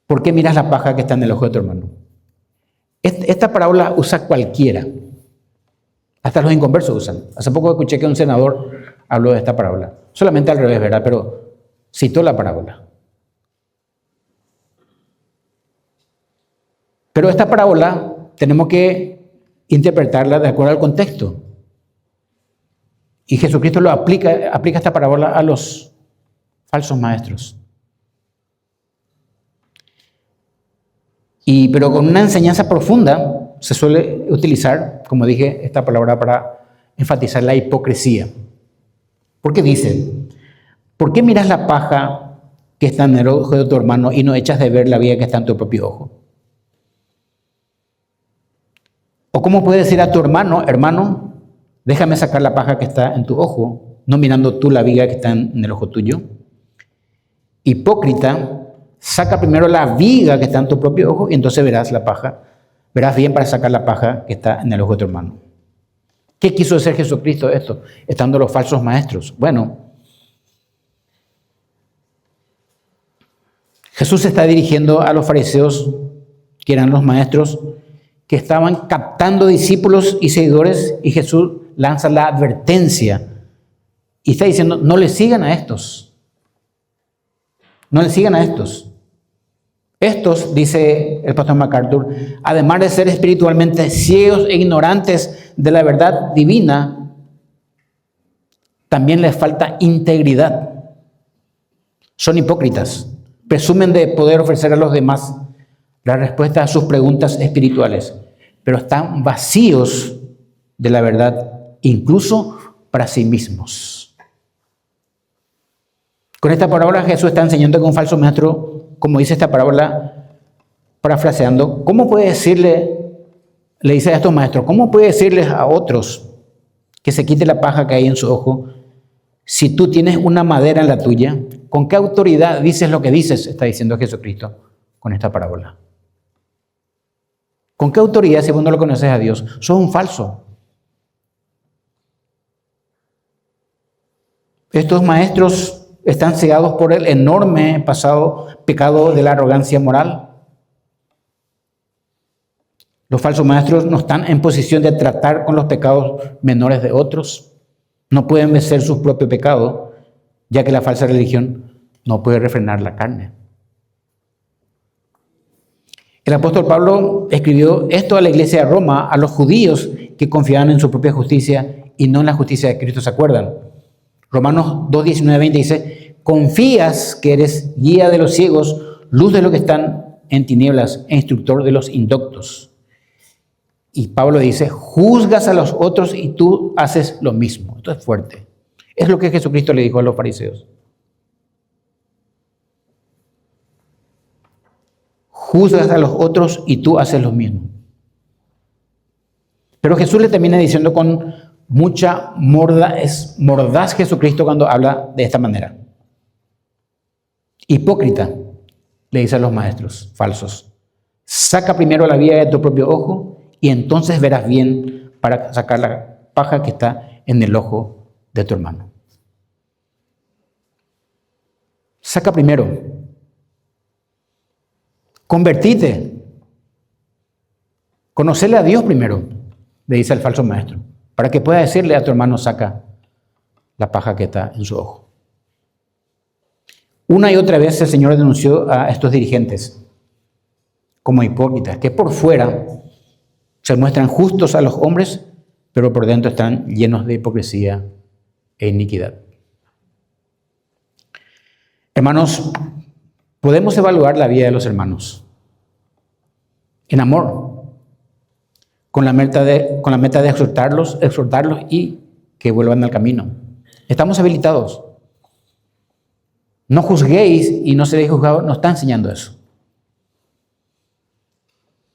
¿Por qué miras la paja que está en el ojo de tu hermano? Esta parábola usa cualquiera. Hasta los inconversos usan. Hace poco escuché que un senador habló de esta parábola. Solamente al revés, ¿verdad? Pero citó la parábola. Pero esta parábola tenemos que interpretarla de acuerdo al contexto. Y Jesucristo aplica esta parábola a los falsos maestros. Pero con una enseñanza profunda se suele utilizar, como dije, esta palabra para enfatizar la hipocresía. Porque dice, ¿por qué miras la paja que está en el ojo de tu hermano y no echas de ver la viga que está en tu propio ojo? ¿O cómo puedes decir a tu hermano, hermano, déjame sacar la paja que está en tu ojo, no mirando tú la viga que está en el ojo tuyo? Hipócrita, saca primero la viga que está en tu propio ojo y entonces verás la paja, verás bien para sacar la paja que está en el ojo de tu hermano. ¿Qué quiso decir Jesucristo de esto? Estando los falsos maestros. Bueno, Jesús se está dirigiendo a los fariseos, que eran los maestros, que estaban captando discípulos y seguidores, y Jesús lanza la advertencia y está diciendo, no le sigan a estos. No le sigan a estos. Estos, dice el pastor MacArthur, además de ser espiritualmente ciegos e ignorantes de la verdad divina, también les falta integridad. Son hipócritas. Presumen de poder ofrecer a los demás la respuesta a sus preguntas espirituales, pero están vacíos de la verdad, incluso para sí mismos. Con esta parábola Jesús está enseñando que un falso maestro, como dice esta parábola, parafraseando, ¿cómo puede decirle, le dice a estos maestros, cómo puede decirles a otros que se quite la paja que hay en su ojo si tú tienes una madera en la tuya? ¿Con qué autoridad dices lo que dices? Está diciendo Jesucristo con esta parábola. ¿Con qué autoridad, si vos no lo conoces a Dios? Sos un falso. Estos maestros están cegados por el enorme pecado de la arrogancia moral. Los falsos maestros no están en posición de tratar con los pecados menores de otros. No pueden vencer sus propios pecados, ya que la falsa religión no puede refrenar la carne. El apóstol Pablo escribió esto a la iglesia de Roma, a los judíos que confiaban en su propia justicia y no en la justicia de Cristo, ¿se acuerdan? Romanos 2, 19, 20 dice, confías que eres guía de los ciegos, luz de los que están en tinieblas e instructor de los indoctos. Y Pablo dice, juzgas a los otros y tú haces lo mismo. Esto es fuerte. Es lo que Jesucristo le dijo a los fariseos. Juzgas a los otros y tú haces lo mismo. Pero Jesús le termina diciendo con mucha mordaz Jesucristo cuando habla de esta manera. Hipócrita, le dice a los maestros falsos, saca primero la viga de tu propio ojo y entonces verás bien para sacar la paja que está en el ojo de tu hermano. Saca primero. Convertite. Conocerle a Dios primero, le dice el falso maestro, para que pueda decirle a tu hermano, saca la paja que está en su ojo. Una y otra vez el Señor denunció a estos dirigentes como hipócritas, que por fuera se muestran justos a los hombres, pero por dentro están llenos de hipocresía e iniquidad. Hermanos, podemos evaluar la vida de los hermanos en amor, con la meta de exhortarlos y que vuelvan al camino. Estamos habilitados. No juzguéis y no seréis juzgados, no está enseñando eso.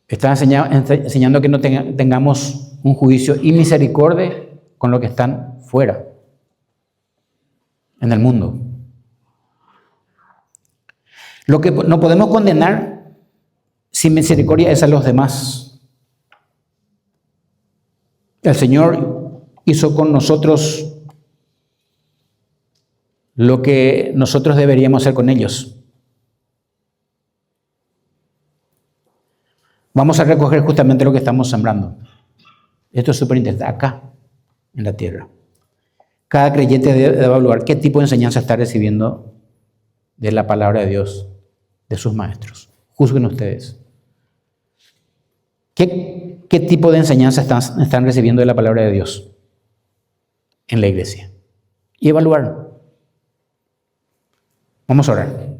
Está enseñando que no tengamos un juicio y misericordia con los que están fuera, en el mundo. Lo que no podemos condenar sin misericordia es a los demás. El Señor hizo con nosotros lo que nosotros deberíamos hacer con ellos. Vamos a recoger justamente lo que estamos sembrando. Esto es súper interesante, acá, en la tierra. Cada creyente debe evaluar qué tipo de enseñanza está recibiendo de la palabra de Dios, de sus maestros. Juzguen ustedes. ¿Qué tipo de enseñanza están recibiendo de la palabra de Dios en la iglesia? Y evaluar. Vamos a orar.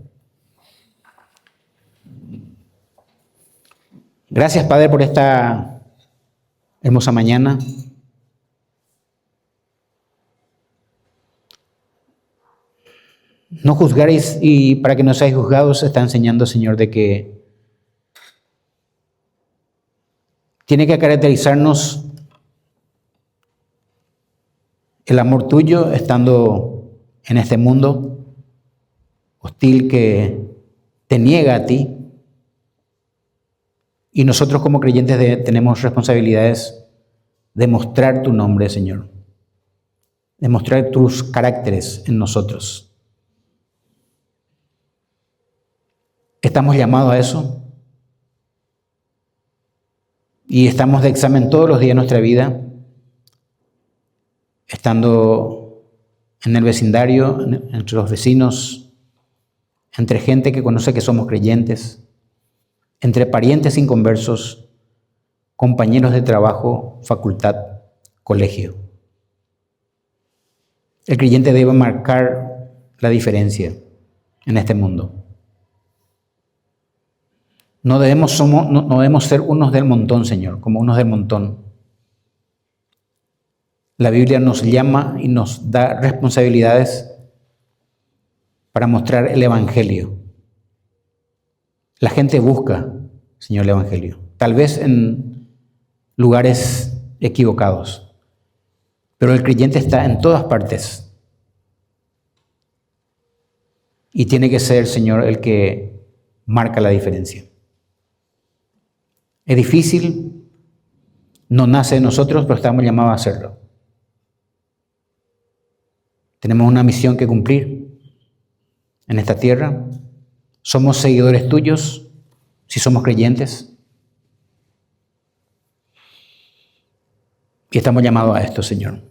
Gracias, Padre, por esta hermosa mañana. No juzgaréis y para que no seáis juzgados está enseñando, Señor, de que tiene que caracterizarnos el amor tuyo estando en este mundo hostil que te niega a ti. Y nosotros como creyentes tenemos responsabilidades de mostrar tu nombre, Señor, de mostrar tus caracteres en nosotros. Estamos llamados a eso y estamos de examen todos los días de nuestra vida, estando en el vecindario, entre los vecinos, entre gente que conoce que somos creyentes, entre parientes inconversos, compañeros de trabajo, facultad, colegio. El creyente debe marcar la diferencia en este mundo. No debemos ser unos del montón, Señor, como unos del montón. La Biblia nos llama y nos da responsabilidades para mostrar el Evangelio. La gente busca, Señor, el Evangelio. Tal vez en lugares equivocados, pero el creyente está en todas partes. Y tiene que ser, Señor, el que marca la diferencia. Es difícil, no nace de nosotros, pero estamos llamados a hacerlo. Tenemos una misión que cumplir en esta tierra. Somos seguidores tuyos, si somos creyentes. Y estamos llamados a esto, Señor.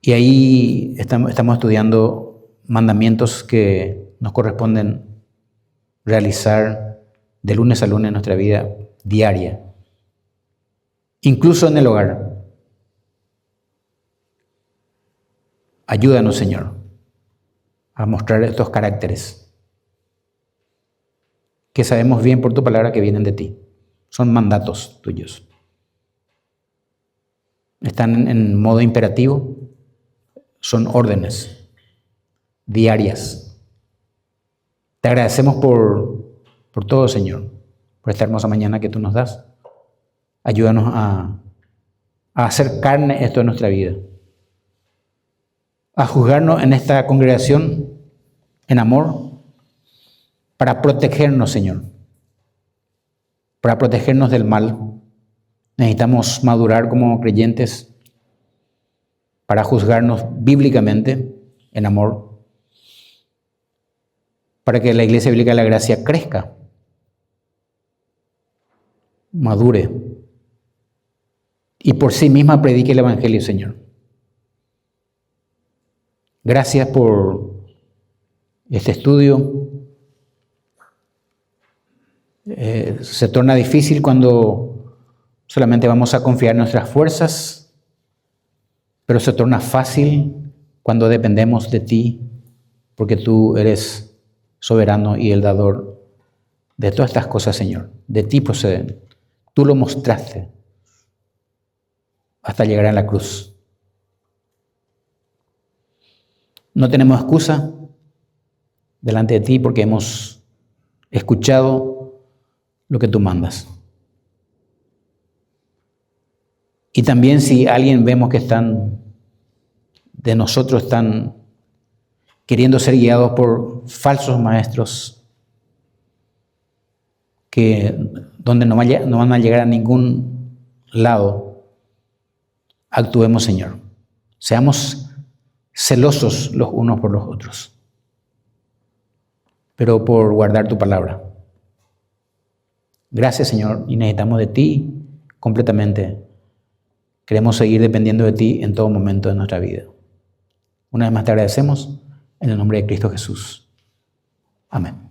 Y ahí estamos estudiando mandamientos que nos corresponden realizar de lunes a lunes en nuestra vida diaria, incluso en el hogar. Ayúdanos, Señor, a mostrar estos caracteres que sabemos bien por tu palabra que vienen de ti. Son mandatos tuyos. Están en modo imperativo, son órdenes diarias. Te agradecemos por todo, Señor, por esta hermosa mañana que tú nos das. Ayúdanos a hacer carne esto en nuestra vida, a juzgarnos en esta congregación en amor, para protegernos, Señor, para protegernos del mal. Necesitamos madurar como creyentes para juzgarnos bíblicamente en amor, para que la Iglesia Bíblica de la Gracia crezca, madure y por sí misma predique el Evangelio, Señor. Gracias por este estudio. Se torna difícil cuando solamente vamos a confiar en nuestras fuerzas, pero se torna fácil cuando dependemos de ti, porque tú eres soberano y el dador de todas estas cosas, Señor. De ti proceden. Tú lo mostraste hasta llegar a la cruz. No tenemos excusa delante de ti porque hemos escuchado lo que tú mandas. Y también si alguien vemos que de nosotros están queriendo ser guiados por falsos maestros, donde no van a llegar a ningún lado, actuemos, Señor. Seamos celosos los unos por los otros, pero por guardar tu palabra. Gracias, Señor, y necesitamos de ti completamente. Queremos seguir dependiendo de ti en todo momento de nuestra vida. Una vez más te agradecemos en el nombre de Cristo Jesús. Amén.